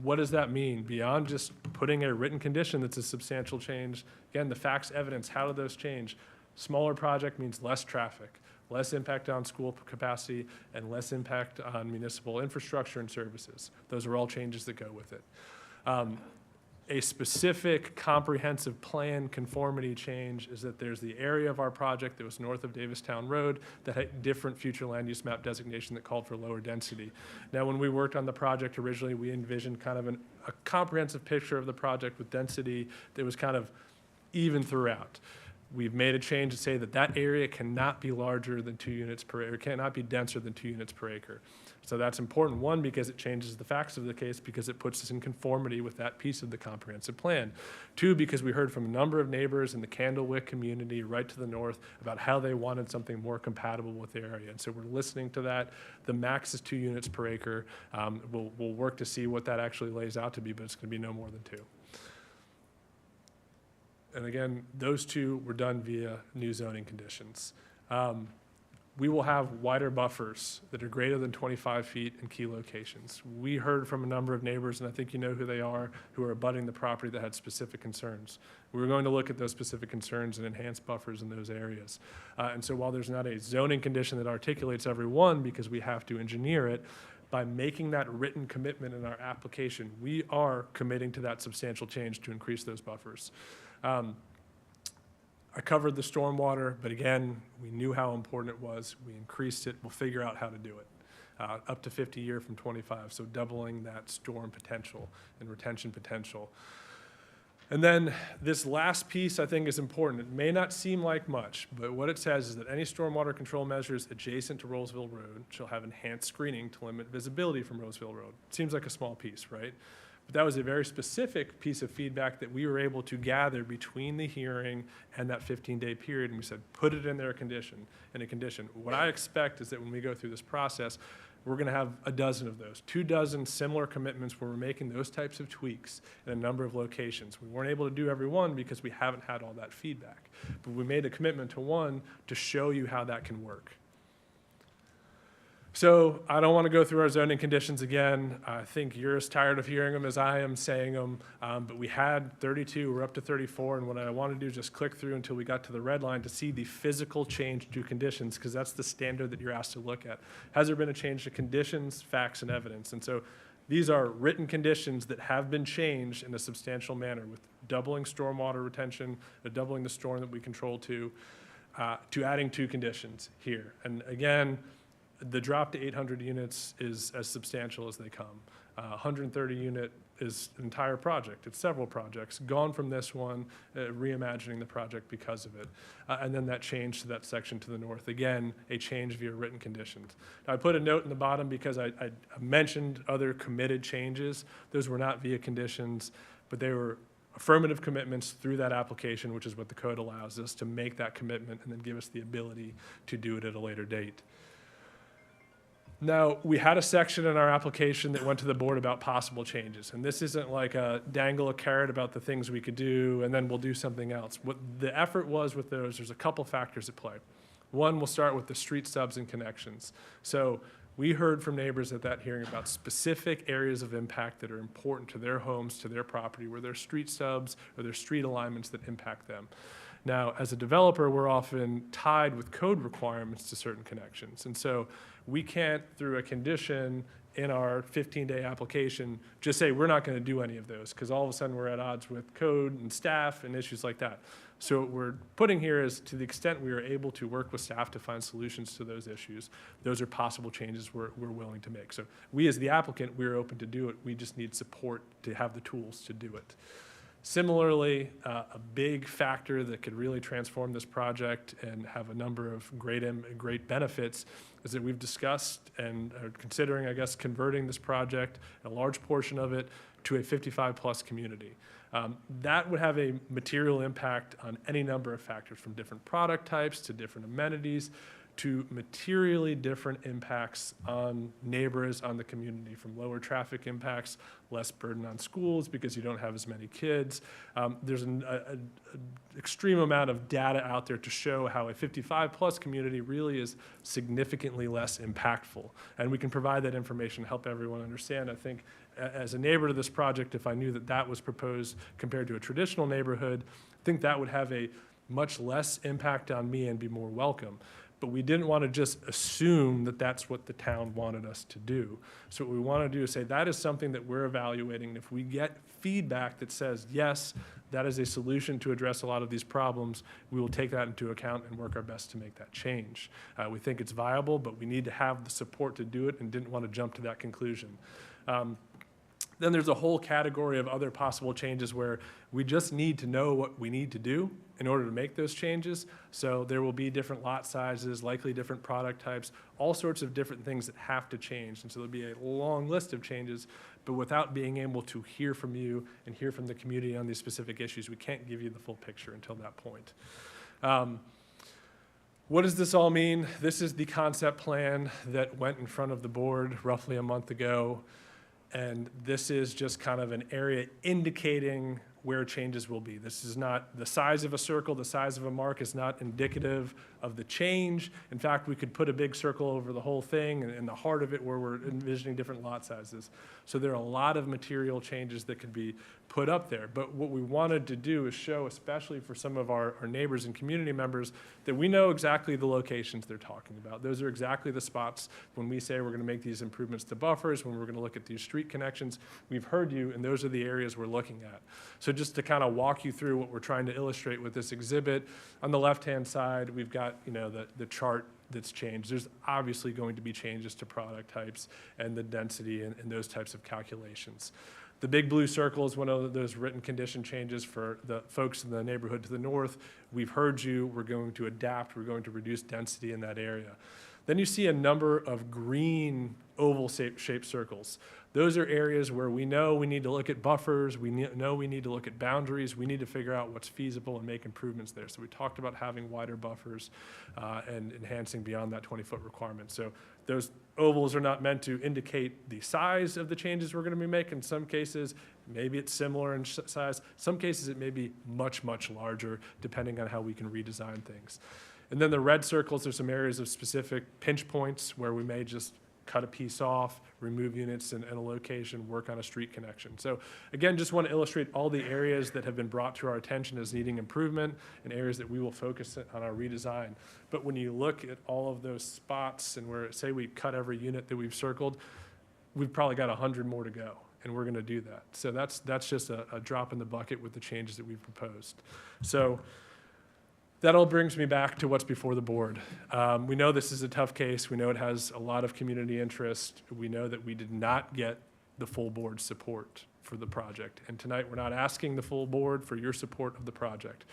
What does that mean? Beyond just putting a written condition that's a substantial change, again, the facts, evidence, how do those change? Smaller project means less traffic, less impact on school capacity, and less impact on municipal infrastructure and services. Those are all changes that go with it. A specific comprehensive plan conformity change is that there's the area of our project that was north of Davistown Road that had different future land use map designation that called for lower density. Now, when we worked on the project originally, we envisioned kind of a comprehensive picture of the project with density that was kind of even throughout. We've made a change to say that that area cannot be larger than 2 units per acre, cannot be denser than 2 units per acre. So that's important, one, because it changes the facts of the case, because it puts us in conformity with that piece of the comprehensive plan. 2, because we heard from a number of neighbors in the Candlewick community right to the north about how they wanted something more compatible with the area. And so we're listening to that. The max is 2 units per acre. We'll work to see what that actually lays out to be, but it's going to be no more than 2. And again, those 2 were done via new zoning conditions. We will have wider buffers that are greater than 25 feet in key locations. We heard from a number of neighbors, and I think you know who they are, who are abutting the property that had specific concerns. We're going to look at those specific concerns and enhance buffers in those areas. And so while there's not a zoning condition that articulates every one because we have to engineer it, by making that written commitment in our application, we are committing to that substantial change to increase those buffers. I covered the stormwater, but again, we knew how important it was. We increased it. We'll figure out how to do it. Up to 50-year from 25, so doubling that storm potential and retention potential. And then this last piece I think is important. It may not seem like much, but what it says is that any stormwater control measures adjacent to Roseville Road shall have enhanced screening to limit visibility from Roseville Road. Seems like a small piece, right? But that was a very specific piece of feedback that we were able to gather between the hearing and that 15-day period, and we said, put it in a condition. What I expect is that when we go through this process, we're going to have a dozen of those, 24 similar commitments where we're making those types of tweaks in a number of locations. We weren't able to do every one because we haven't had all that feedback. But we made a commitment to one to show you how that can work. So I don't want to go through our zoning conditions again. I think you're as tired of hearing them as I am saying them, but we had 32, we're up to 34, and what I want to do is just click through until we got to the red line to see the physical change to conditions, because that's the standard that you're asked to look at. Has there been a change to conditions, facts, and evidence? And so these are written conditions that have been changed in a substantial manner, with doubling stormwater retention, doubling the storm that we control to adding 2 conditions here. And again, the drop to 800 units is as substantial as they come. 130 unit is an entire project. It's several projects, gone from this one, reimagining the project because of it. And then that change to that section to the north. Again, a change via written conditions. Now, I put a note in the bottom because I mentioned other committed changes. Those were not via conditions, but they were affirmative commitments through that application, which is what the code allows us to make that commitment and then give us the ability to do it at a later date. Now, we had a section in our application that went to the board about possible changes, and this isn't like a dangle a carrot about the things we could do and then we'll do something else. What the effort was with those, there's a couple factors at play. One, we'll start with the street stubs and connections. So we heard from neighbors at that hearing about specific areas of impact that are important to their homes, to their property, where there's street stubs or there's street alignments that impact them. Now, as a developer, we're often tied with code requirements to certain connections. And so we can't, through a condition in our 15-day application, just say we're not going to do any of those, because all of a sudden we're at odds with code and staff and issues like that. So what we're putting here is, to the extent we are able to work with staff to find solutions to those issues, those are possible changes we're willing to make. So we, as the applicant, we're open to do it. We just need support to have the tools to do it. Similarly, a big factor that could really transform this project and have a number of great benefits is that we've discussed and are considering, I guess, converting this project, a large portion of it, to a 55-plus community. That would have a material impact on any number of factors, from different product types to different amenities, to materially different impacts on neighbors, on the community, from lower traffic impacts, less burden on schools because you don't have as many kids. There's an extreme amount of data out there to show how a 55-plus community really is significantly less impactful. And we can provide that information to help everyone understand. I think as a neighbor to this project, if I knew that that was proposed compared to a traditional neighborhood, I think that would have a much less impact on me and be more welcome. But we didn't want to just assume that that's what the town wanted us to do. So what we want to do is say that is something that we're evaluating. If we get feedback that says, yes, that is a solution to address a lot of these problems, we will take that into account and work our best to make that change. We think it's viable, but we need to have the support to do it and didn't want to jump to that conclusion. Then there's a whole category of other possible changes where we just need to know what we need to do in order to make those changes. So there will be different lot sizes, likely different product types, all sorts of different things that have to change. And so there'll be a long list of changes, but without being able to hear from you and hear from the community on these specific issues, we can't give you the full picture until that point. What does this all mean? This is the concept plan that went in front of the board roughly a month ago. And this is just kind of an area indicating where changes will be. This is not the size of a circle, the size of a mark is not indicative of the change. In fact, we could put a big circle over the whole thing and in the heart of it where we're envisioning different lot sizes. So there are a lot of material changes that could be put up there. But what we wanted to do is show, especially for some of our neighbors and community members, that we know exactly the locations they're talking about. Those are exactly the spots when we say we're going to make these improvements to buffers, when we're going to look at these street connections. We've heard you, and those are the areas we're looking at. So just to kind of walk you through what we're trying to illustrate with this exhibit, on the left-hand side, we've got the chart that's changed. There's obviously going to be changes to product types and the density and those types of calculations. The big blue circle is one of those written condition changes for the folks in the neighborhood to the north. We've heard you. We're going to adapt. We're going to reduce density in that area. Then you see a number of green oval-shaped circles. Those are areas where we know we need to look at buffers, we know we need to look at boundaries, we need to figure out what's feasible and make improvements there. So we talked about having wider buffers and enhancing beyond that 20-foot requirement. So those ovals are not meant to indicate the size of the changes we're going to be making. In some cases, maybe it's similar in size. Some cases, it may be much, much larger, depending on how we can redesign things. And then the red circles are some areas of specific pinch points where we may just cut a piece off, remove units in a location, work on a street connection. So again, just want to illustrate all the areas that have been brought to our attention as needing improvement and areas that we will focus on our redesign. But when you look at all of those spots and where, say we cut every unit that we've circled, we've probably got 100 more to go, and we're going to do that. So that's just a drop in the bucket with the changes that we've proposed. So that all brings me back to what's before the board. We know this is a tough case. We know it has a lot of community interest. We know that we did not get the full board support. for the project. And tonight, we're not asking the full board for your support of the project.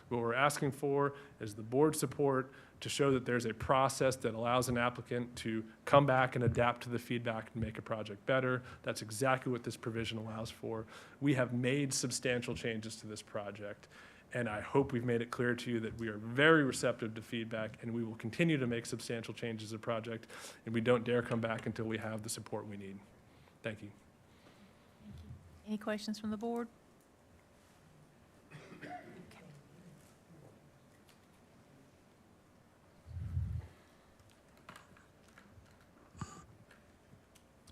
What we're asking for is the board's support to show that there's a process that allows an applicant to come back and adapt to the feedback and make a project better. That's exactly what this provision allows for. We have made substantial changes to this project, and I hope we've made it clear to you that we are very receptive to feedback, and we will continue to make substantial changes to the project, and we don't dare come back until we have the support we need. Thank you. Any questions from the board?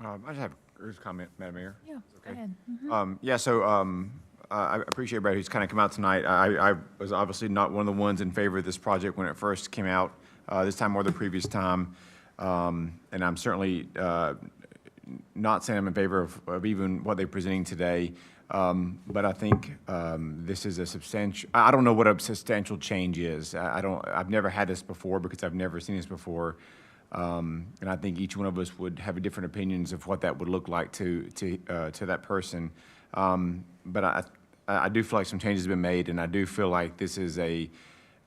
I just have a comment, Madam Mayor. Yeah, go Okay. ahead. Yeah, so I appreciate everybody who's kind of come out tonight. I was obviously not one of the ones in favor of this project when it first came out, this time or the previous time. And I'm certainly not saying I'm in favor of even what they're presenting today. But I think this is a substantial, I don't know what a substantial change is. I've never had this before because I've never seen this before. And I think each one of us would have different opinions of what that would look like to that person. But I do feel like some changes have been made, and I do feel like this is a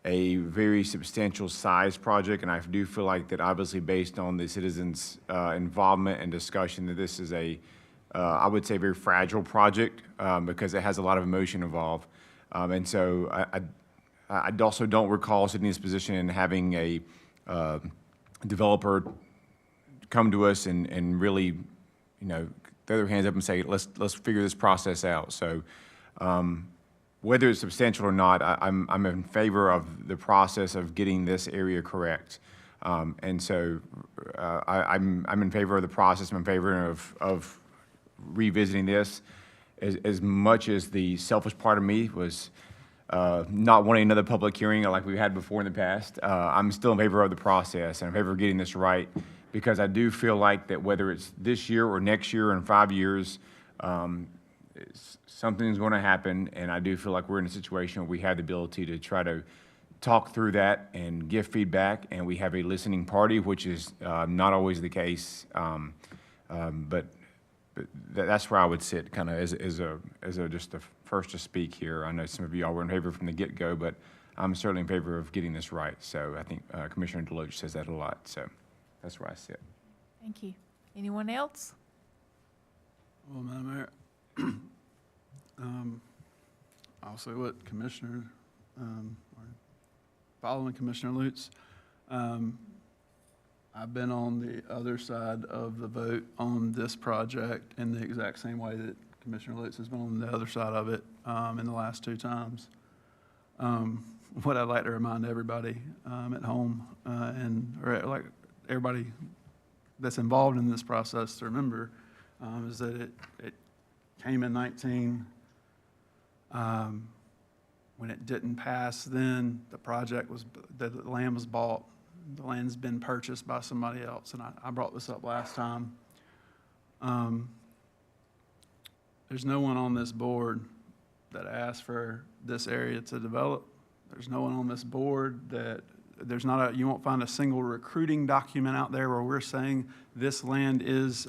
very substantial size project, and I do feel like that obviously based on the citizens' involvement and discussion, that this is I would say, very fragile project because it has a lot of emotion involved. And so I also don't recall sitting in this position and having a developer come to us and really, throw their hands up and say, let's figure this process out. So whether it's substantial or not, I'm in favor of the process of getting this area correct. And so I'm in favor of the process. I'm in favor of revisiting this as much as the selfish part of me was not wanting another public hearing like we've had before in the past. I'm still in favor of the process and in favor of getting this right because I do feel like that whether it's this year or next year or in 5 years, something's going to happen, and I do feel like we're in a situation where we have the ability to try to talk through that and give feedback, and we have a listening party, which is not always the case. But that's where I would sit, kind of as just the first to speak here. I know some of you all were in favor from the get-go, but I'm certainly in favor of getting this right. So I think Commissioner Deloach says that a lot. So that's where I sit. Thank you. Anyone else? Well, Madam Mayor, I'll say what Commissioner, or following Commissioner Lutz, I've been on the other side of the vote on this project in the exact same way that Commissioner Lutz has been on the other side of it in the last 2 times. What I'd like to remind everybody at home or like everybody that's involved in this process to remember is that it came in 19. When it didn't pass, then the land was bought. The land's been purchased by somebody else, and I brought this up last time. There's no one on this board that asked for this area to develop. There's no one on this board that, you won't find a single recruiting document out there where we're saying this land is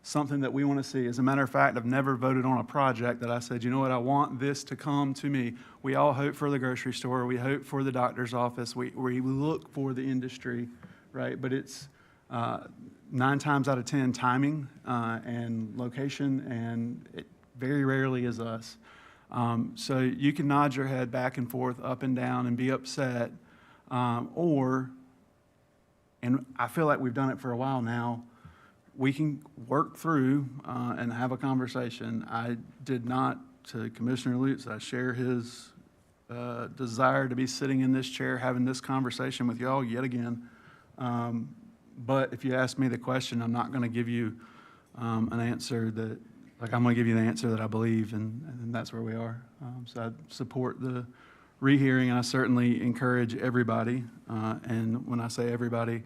something that we want to see. As a matter of fact, I've never voted on a project that I said, you know what, I want this to come to me. We all hope for the grocery store. We hope for the doctor's office. We look for the industry, right? But it's 9 times out of 10 timing and location, and it very rarely is us. So you can nod your head back and forth, up and down, and be upset, and I feel like we've done it for a while now, we can work through and have a conversation. I did not, to Commissioner Lutz, I share his desire to be sitting in this chair having this conversation with y'all yet again. But if you ask me the question, I'm not going to give you an answer that, I'm going to give you the answer that I believe, and that's where we are. So I support the rehearing, and I certainly encourage everybody, and when I say everybody,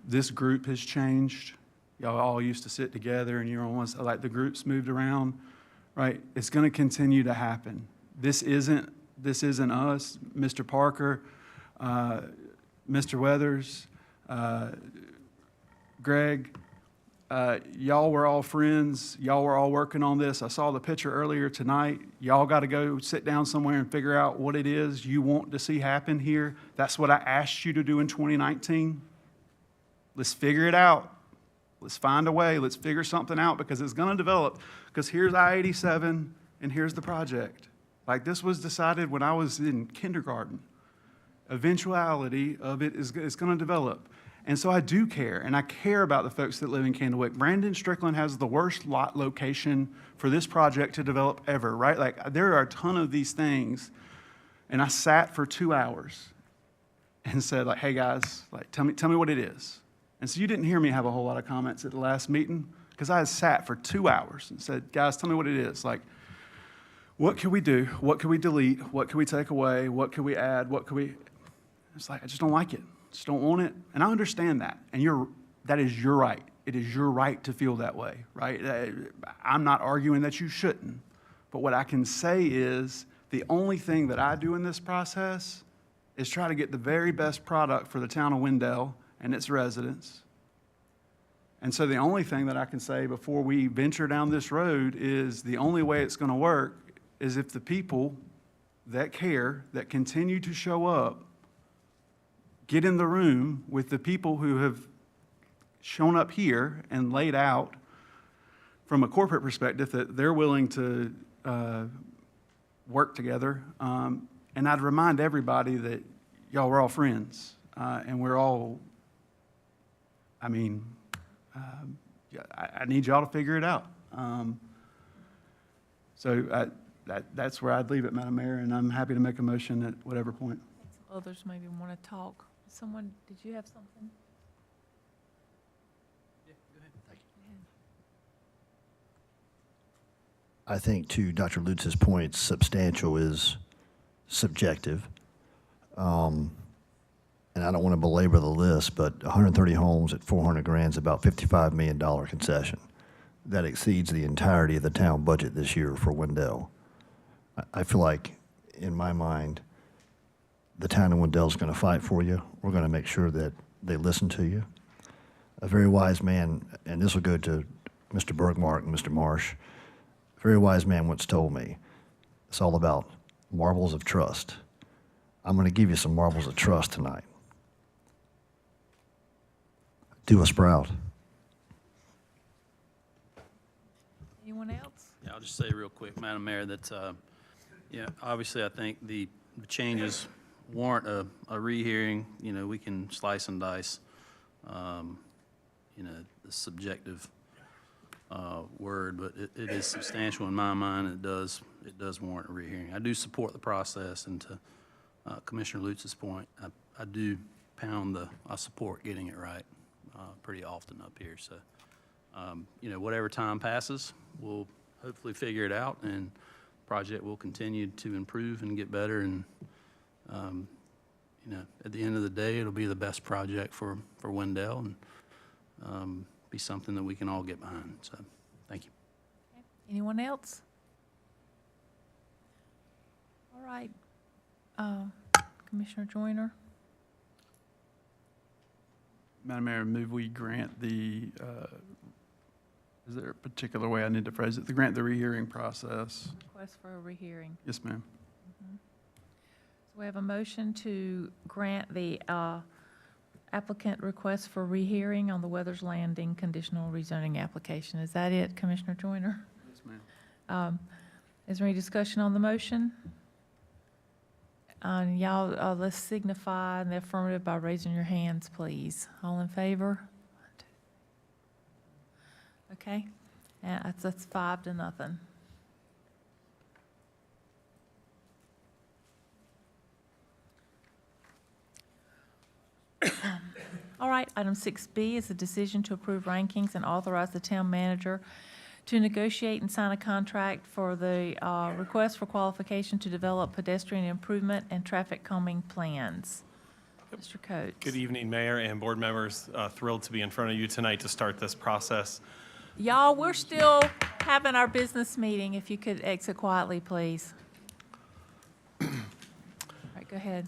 this group has changed. Y'all all used to sit together, and you're almost like the groups moved around, right? It's going to continue to happen. This isn't us, Mr. Parker, Mr. Weathers, Greg. Y'all were all friends. Y'all were all working on this. I saw the picture earlier tonight. Y'all got to go sit down somewhere and figure out what it is you want to see happen here. That's what I asked you to do in 2019. Let's figure it out. Let's find a way. Let's figure something out because it's going to develop. Because here's I-87 and here's the project. Like this was decided when I was in kindergarten. Eventuality of it is going to develop. And so I do care, and I care about the folks that live in Candlewick. Brandon Strickland has the worst lot location for this project to develop ever, right? Like, there are a ton of these things, and I sat for 2 hours and said, like, hey, guys, like, tell me what it is. And so you didn't hear me have a whole lot of comments at the last meeting, because I had sat for 2 hours and said, guys, tell me what it is. Like, what can we do? What can we delete? What can we take away? What can we add? What can we... It's like, I just don't like it. Just don't want it. And I understand that. And that is your right. It is your right to feel that way, right? I'm not arguing that you shouldn't. But what I can say is the only thing that I do in this process is try to get the very best product for the town of Wendell and its residents. And so the only thing that I can say before we venture down this road is the only way it's going to work is if the people that care, that continue to show up, get in the room with the people who have shown up here and laid out from a corporate perspective that they're willing to work together. And I'd remind everybody that y'all were all friends, and we're all, I mean, I need y'all to figure it out. So that's where I'd leave it, Madam Mayor, and I'm happy to make a motion at whatever point. Others maybe want to talk. Someone, did you have something? Yeah, go ahead. I think to Dr. Lutz's point, substantial is subjective. And I don't want to belabor the list, but 130 homes at 400 grand is about $55 million concession. That exceeds the entirety of the town budget this year for Wendell. I feel like, in my mind, the town of Wendell is going to fight for you. We're going to make sure that they listen to you. A very wise man, and this will go to Mr. Bergmark and Mr. Marsh, a very wise man once told me, it's all about marbles of trust. I'm going to give you some marbles of trust tonight. Do us proud. Anyone else? Yeah, I'll just say real quick, Madam Mayor, that, obviously I think the changes warrant a rehearing. You know, we can slice and dice, the subjective word, but it is substantial in my mind. It does warrant a rehearing. I do support the process, and to Commissioner Lutz's point, I do I support getting it right pretty often up here. So, whatever time passes, we'll hopefully figure it out, and the project will continue to improve and get better. And at the end of the day, it'll be the best project for Wendell, and be something that we can all get behind. So, thank you. Okay. Anyone else? All right. Commissioner Joyner? Madam Mayor, move we grant the, is there a particular way I need to phrase it? To grant the rehearing process. Request for a rehearing. Yes, ma'am. So we have a motion to grant the applicant request for rehearing on the Weathers Landing conditional rezoning application. Is that it, Commissioner Joyner? Yes, ma'am. Is there any discussion on the motion? Y'all, let's signify in the affirmative by raising your hands, please. All in favor? Okay, that's 5-0. All right, item 6B is a decision to approve rankings and authorize the town manager to negotiate and sign a contract for the request for qualification to develop pedestrian improvement and traffic calming plans. Mr. Coates. Good evening, Mayor and board members. Thrilled to be in front of you tonight to start this process. Y'all, we're still having our business meeting. If you could exit quietly, please. All right, go ahead.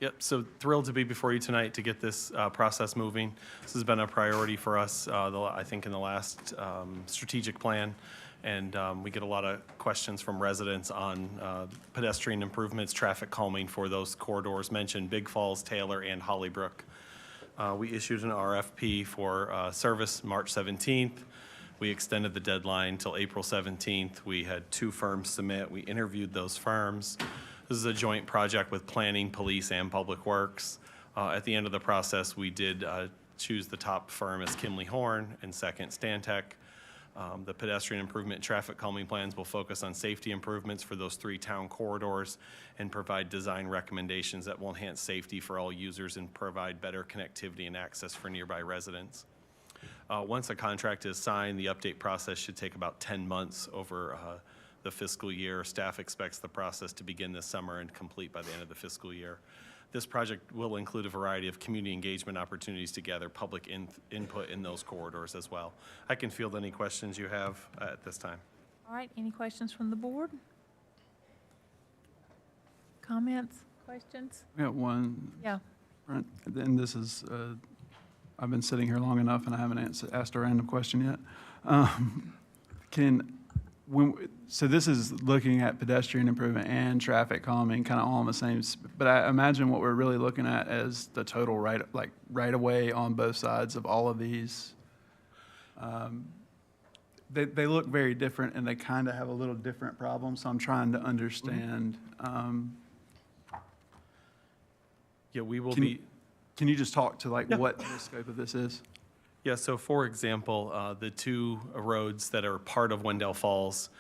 Yep, so thrilled to be before you tonight to get this process moving. This has been a priority for us, I think, in the last strategic plan. And we get a lot of questions from residents on pedestrian improvements, traffic calming for those corridors mentioned, Big Falls, Taylor, and Hollybrook. We issued an RFP for service March 17th. We extended the deadline till April 17th. We had 2 firms submit. We interviewed those firms. This is a joint project with planning, police, and public works. At the end of the process, we did choose the top firm as Kimley Horn and second Stantec. The pedestrian improvement and traffic calming plans will focus on safety improvements for those 3 town corridors and provide design recommendations that will enhance safety for all users and provide better connectivity and access for nearby residents. Once a contract is signed, the update process should take about 10 months over the fiscal year. Staff expects the process to begin this summer and complete by the end of the fiscal year. This project will include a variety of community engagement opportunities to gather public input in those corridors as well. I can field any questions you have at this time. All right, any questions from the board? Comments, questions? We got one. Yeah. Brent, and this is, I've been sitting here long enough and I haven't asked a random question yet. So this is looking at pedestrian improvement and traffic calming, kind of all in the same, but I imagine what we're really looking at is the total right of way on both sides of all of these. They look very different and they kind of have a little different problem, so I'm trying to understand. Yeah, we will Can you just talk to what the scope of this is? Yeah, so for example, the 2 roads that are part of Wendell Falls,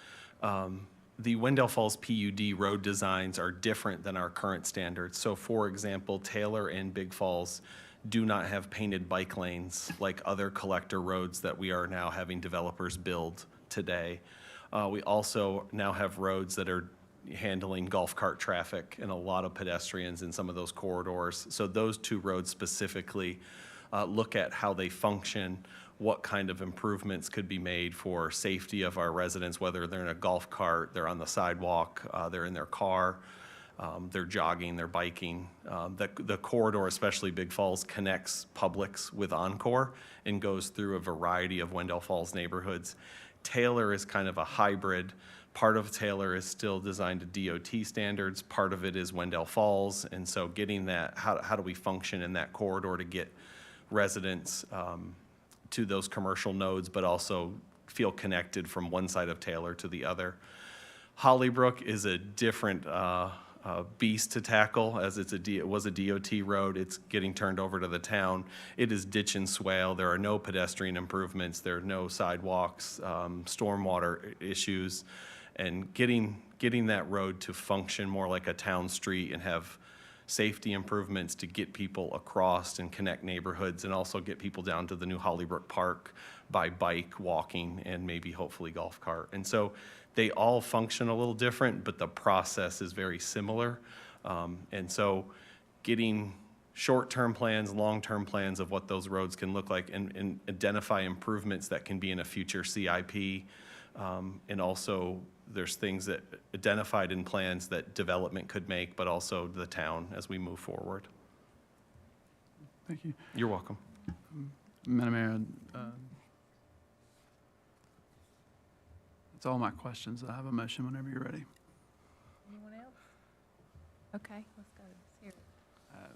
the Wendell Falls PUD road designs are different than our current standards. So for example, Taylor and Big Falls do not have painted bike lanes like other collector roads that we are now having developers build today. We also now have roads that are handling golf cart traffic and a lot of pedestrians in some of those corridors. So those 2 roads specifically look at how they function, what kind of improvements could be made for safety of our residents, whether they're in a golf cart, they're on the sidewalk, they're in their car, they're jogging, they're biking. The corridor, especially Big Falls, connects Publix with Encore and goes through a variety of Wendell Falls neighborhoods. Taylor is kind of a hybrid. Part of Taylor is still designed to DOT standards, part of it is Wendell Falls, and so getting that, how do we function in that corridor to get residents to those commercial nodes, but also feel connected from one side of Taylor to the other. Hollybrook is a different beast to tackle, as it was a DOT road. It's getting turned over to the town. It is ditch and swale. There are no pedestrian improvements. There are no sidewalks, stormwater issues, and getting that road to function more like a town street and have safety improvements to get people across and connect neighborhoods and also get people down to the new Hollybrook Park by bike, walking, and maybe hopefully golf cart. And so they all function a little different, but the process is very similar. And so getting short-term plans, long-term plans of what those roads can look like and identify improvements that can be in a future CIP. And also there's things that identified in plans that development could make, but also the town as we move forward. Thank you. You're welcome. Madam Mayor, that's all my questions. I have a motion whenever you're ready. Anyone else? Okay, let's go. Let's hear it.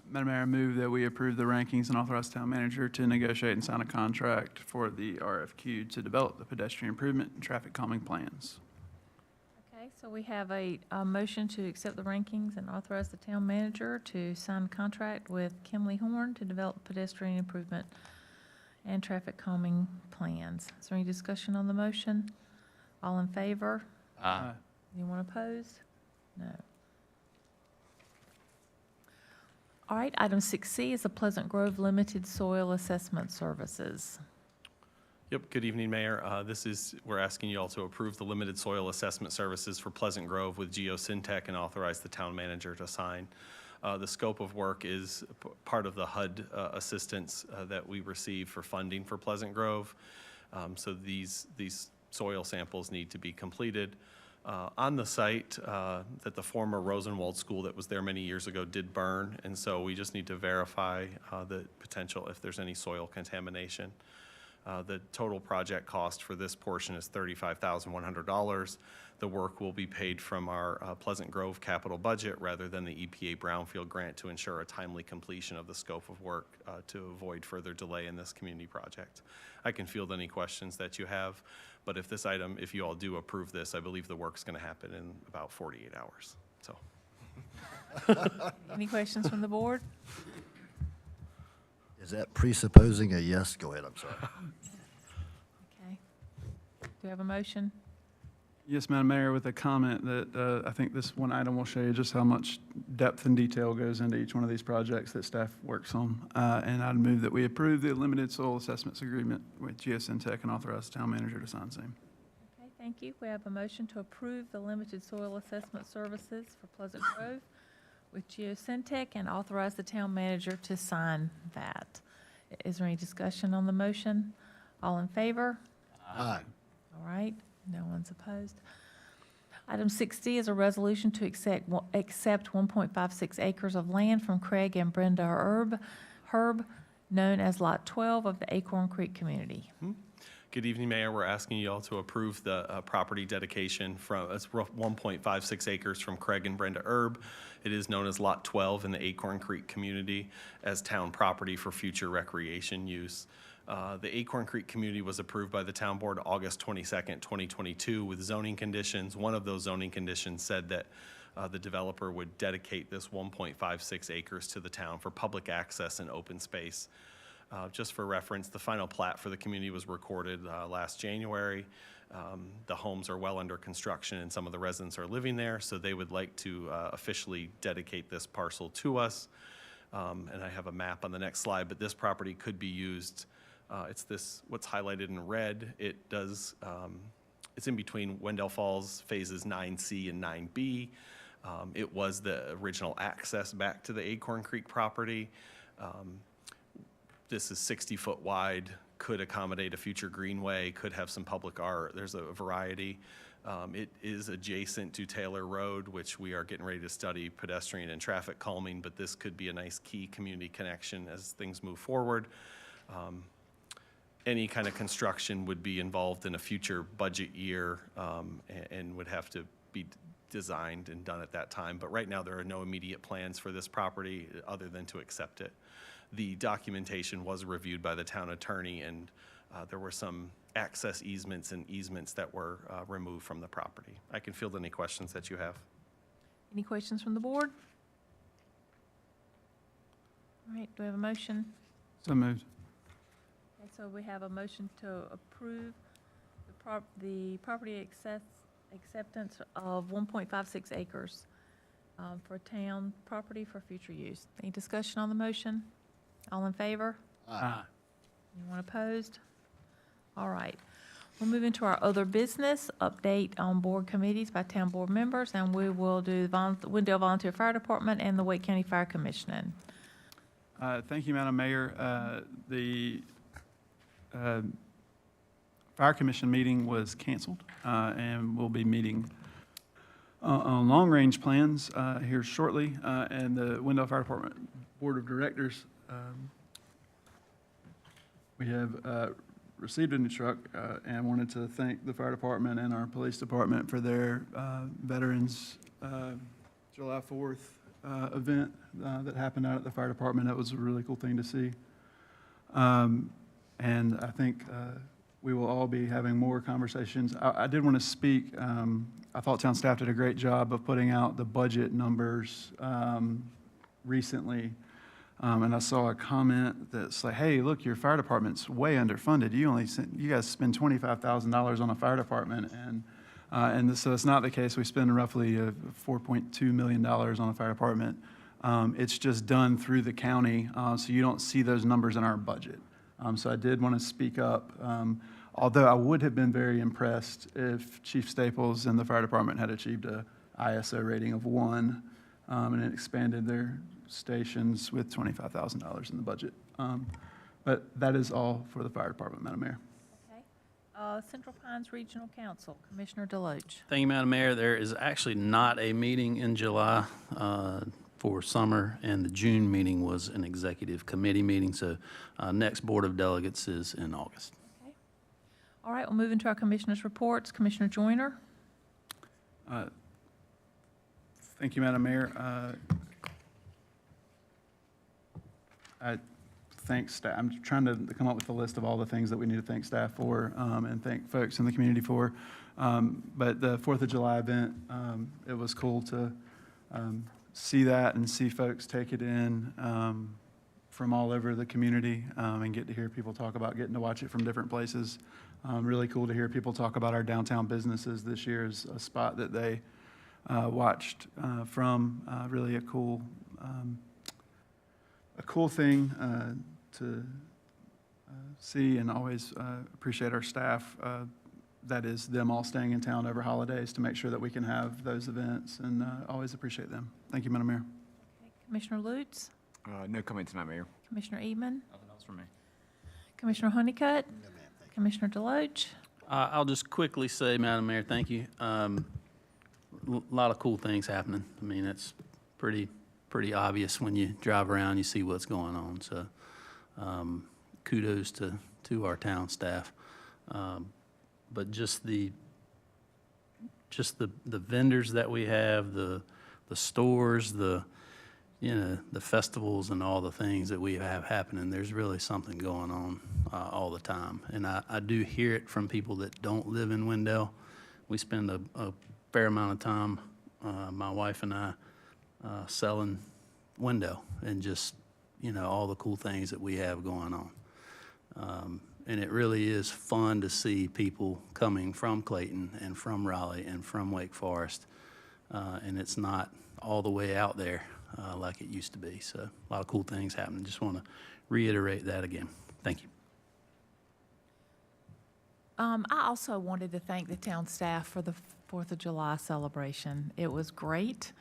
Madam Mayor, I move that we approve the rankings and authorize town manager to negotiate and sign a contract for the RFQ to develop the pedestrian improvement and traffic calming plans. Okay, so we have a motion to accept the rankings and authorize the town manager to sign a contract with Kimley Horn to develop pedestrian improvement and traffic calming plans. Is there any discussion on the motion? All in favor? Aye. Anyone opposed? No. All right, item 6C is the Pleasant Grove Limited Soil Assessment Services. Yep, good evening, Mayor. We're asking you all to approve the limited soil assessment services for Pleasant Grove with Geosyntec and authorize the town manager to sign. The scope of work is part of the HUD assistance that we receive for funding for Pleasant Grove. So these soil samples need to be completed. On the site, that the former Rosenwald School that was there many years ago did burn, and so we just need to verify the potential if there's any soil contamination. The total project cost for this portion is $35,100. The work will be paid from our Pleasant Grove capital budget rather than the EPA Brownfield grant to ensure a timely completion of the scope of work to avoid further delay in this community project. I can field any questions that you have, but if this item, if you all do approve this, I believe the work's going to happen in about 48 hours. So. Any questions from the board? Is that presupposing a yes? Go ahead, I'm sorry. Okay. Do you have a motion? Yes, Madam Mayor, with a comment that I think this one item will show you just how much depth and detail goes into each one of these projects that staff works on. And I'd move that we approve the limited soil assessments agreement with GSN Tech and authorize the town manager to sign same. Okay, thank you. We have a motion to approve the limited soil assessment services for Pleasant Grove with Geosyntec and authorize the town manager to sign that. Is there any discussion on the motion? All in favor? Aye. All right, no one's opposed. Item 6D is a resolution to accept 1.56 acres of land from Craig and Brenda Herb, known as Lot 12 of the Acorn Creek community. Good evening, Mayor. We're asking you all to approve the property dedication from, it's 1.56 acres from Craig and Brenda Herb. It is known as Lot 12 in the Acorn Creek community as town property for future recreation use. The Acorn Creek community was approved by the town board August 22nd, 2022 with zoning conditions. One of those zoning conditions said that the developer would dedicate this 1.56 acres to the town for public access and open space. Just for reference, the final plat for the community was recorded last January. The homes are well under construction and some of the residents are living there, so they would like to officially dedicate this parcel to us. And I have a map on the next slide, but this property could be used. It's this, what's highlighted in red. It does, it's in between Wendell Falls phases 9C and 9B. It was the original access back to the Acorn Creek property. This is 60-foot wide, could accommodate a future greenway, could have some public art. There's a variety. It is adjacent to Taylor Road, which we are getting ready to study pedestrian and traffic calming, but this could be a nice key community connection as things move forward. Any kind of construction would be involved in a future budget year and would have to be designed and done at that time. But right now, there are no immediate plans for this property other than to accept it. The documentation was reviewed by the town attorney, and there were some access easements and easements that were removed from the property. I can field any questions that you have. Any questions from the board? All right, do we have a motion? So moved. Okay, so we have a motion to approve the property acceptance of 1.56 acres for town property for future use. Any discussion on the motion? All in favor? Aye. Anyone opposed? All right. We'll move into our other business, update on board committees by town board members, and we will do the Wendell Volunteer Fire Department and the Wake County Fire Commission. Thank you, Madam Mayor. The Fire Commission meeting was canceled, and we'll be meeting on long-range plans here shortly, and the Wendell Fire Department Board of Directors. We have received a new truck and wanted to thank the fire department and our police department for their Veterans July 4th event that happened out at the fire department. That was a really cool thing to see. And I think we will all be having more conversations. I did want to speak. I thought town staff did a great job of putting out the budget numbers recently. And I saw a comment that's like, hey, look, your fire department's way underfunded. You guys spend $25,000 on a fire department. And so it's not the case. We spend roughly $4.2 million on a fire department. It's just done through the county, so you don't see those numbers in our budget. So I did want to speak up, although I would have been very impressed if Chief Staples and the fire department had achieved a ISO rating of 1 and it expanded their stations with $25,000 in the budget. But that is all for the fire department, Madam Mayor. Okay. Central Pines Regional Council, Commissioner Deloach. Thank you, Madam Mayor. There is actually not a meeting in July for summer, and the June meeting was an executive committee meeting, so next Board of Delegates is in August. All right, we'll move into our commissioners' reports. Commissioner Joyner? Thank you, Madam Mayor. I thank staff. I'm trying to come up with a list of all the things that we need to thank staff for and thank folks in the community for. But the 4th of July event, it was cool to see that and see folks take it in from all over the community and get to hear people talk about getting to watch it from different places. Really cool to hear people talk about our downtown businesses this year as a spot that they watched from. Really a cool thing to see, and always appreciate our staff. That is them all staying in town over holidays to make sure that we can have those events, and always appreciate them. Thank you, Madam Mayor. Commissioner Lutz? No comment tonight, Mayor. Commissioner Eatman? Nothing else from me. Commissioner Honeycutt? Commissioner Deloach? I'll just quickly say, Madam Mayor, thank you. A lot of cool things happening. I mean, it's pretty obvious when you drive around, you see what's going on. So kudos to our town staff. But just the vendors that we have, the stores, the festivals and all the things that we have happening, there's really something going on all the time. And I do hear it from people that don't live in Wendell. We spend a fair amount of time, my wife and I, selling Wendell and just, all the cool things that we have going on. And it really is fun to see people coming from Clayton and from Raleigh and from Wake Forest. And it's not all the way out there like it used to be. So a lot of cool things happening. Just want to reiterate that again. Thank you. I also wanted to thank the town staff for the 4th of July celebration. It was great.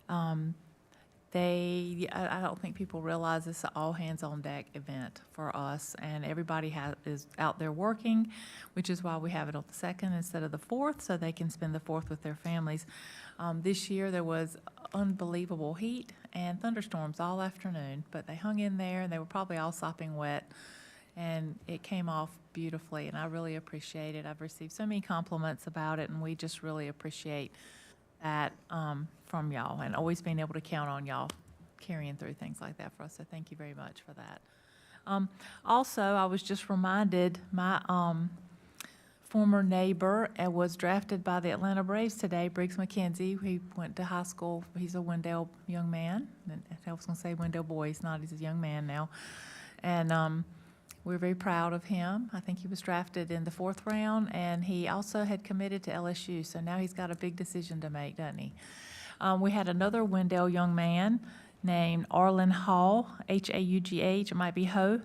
I don't think people realize it's an all-hands-on-deck event for us, and everybody is out there working, which is why we have it on the 2nd instead of the 4th, so they can spend the 4th with their families. This year, there was unbelievable heat and thunderstorms all afternoon, but they hung in there, and they were probably all sopping wet, and it came off beautifully, and I really appreciate it. I've received so many compliments about it, and we just really appreciate that from y'all, and always being able to count on y'all carrying through things like that for us, so thank you very much for that. Also, I was just reminded, my former neighbor was drafted by the Atlanta Braves today, Briggs McKenzie. He went to high school. He's a Wendell young man. I was going to say Wendell boy. He's not. He's a young man now. And we're very proud of him. I think he was drafted in the 4th round, and he also had committed to LSU, so now he's got a big decision to make, doesn't he? We had another Wendell young man named Arlen Hall, Haugh, it might be Ho.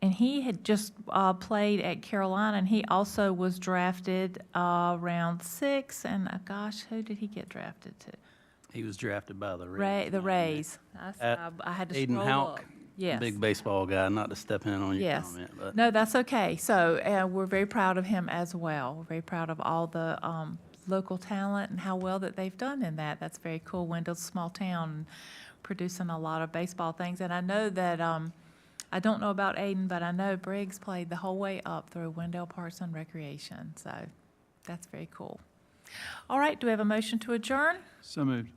And he had just played at Carolina, and he also was drafted round 6. And gosh, who did he get drafted to? He was drafted by the Rays. The Rays. I had to Aiden scroll Houck, up. Yes. big baseball guy, not to step in on your Yes. comment. But No, that's okay. So we're very proud of him as well. We're very proud of all the local talent and how well that they've done in that. That's very cool. Wendell's a small town, producing a lot of baseball things. And I know that, I don't know about Aiden, but I know Briggs played the whole way up through Wendell Parks and Recreation. So that's very cool. All right, do we have a motion to adjourn? So moved.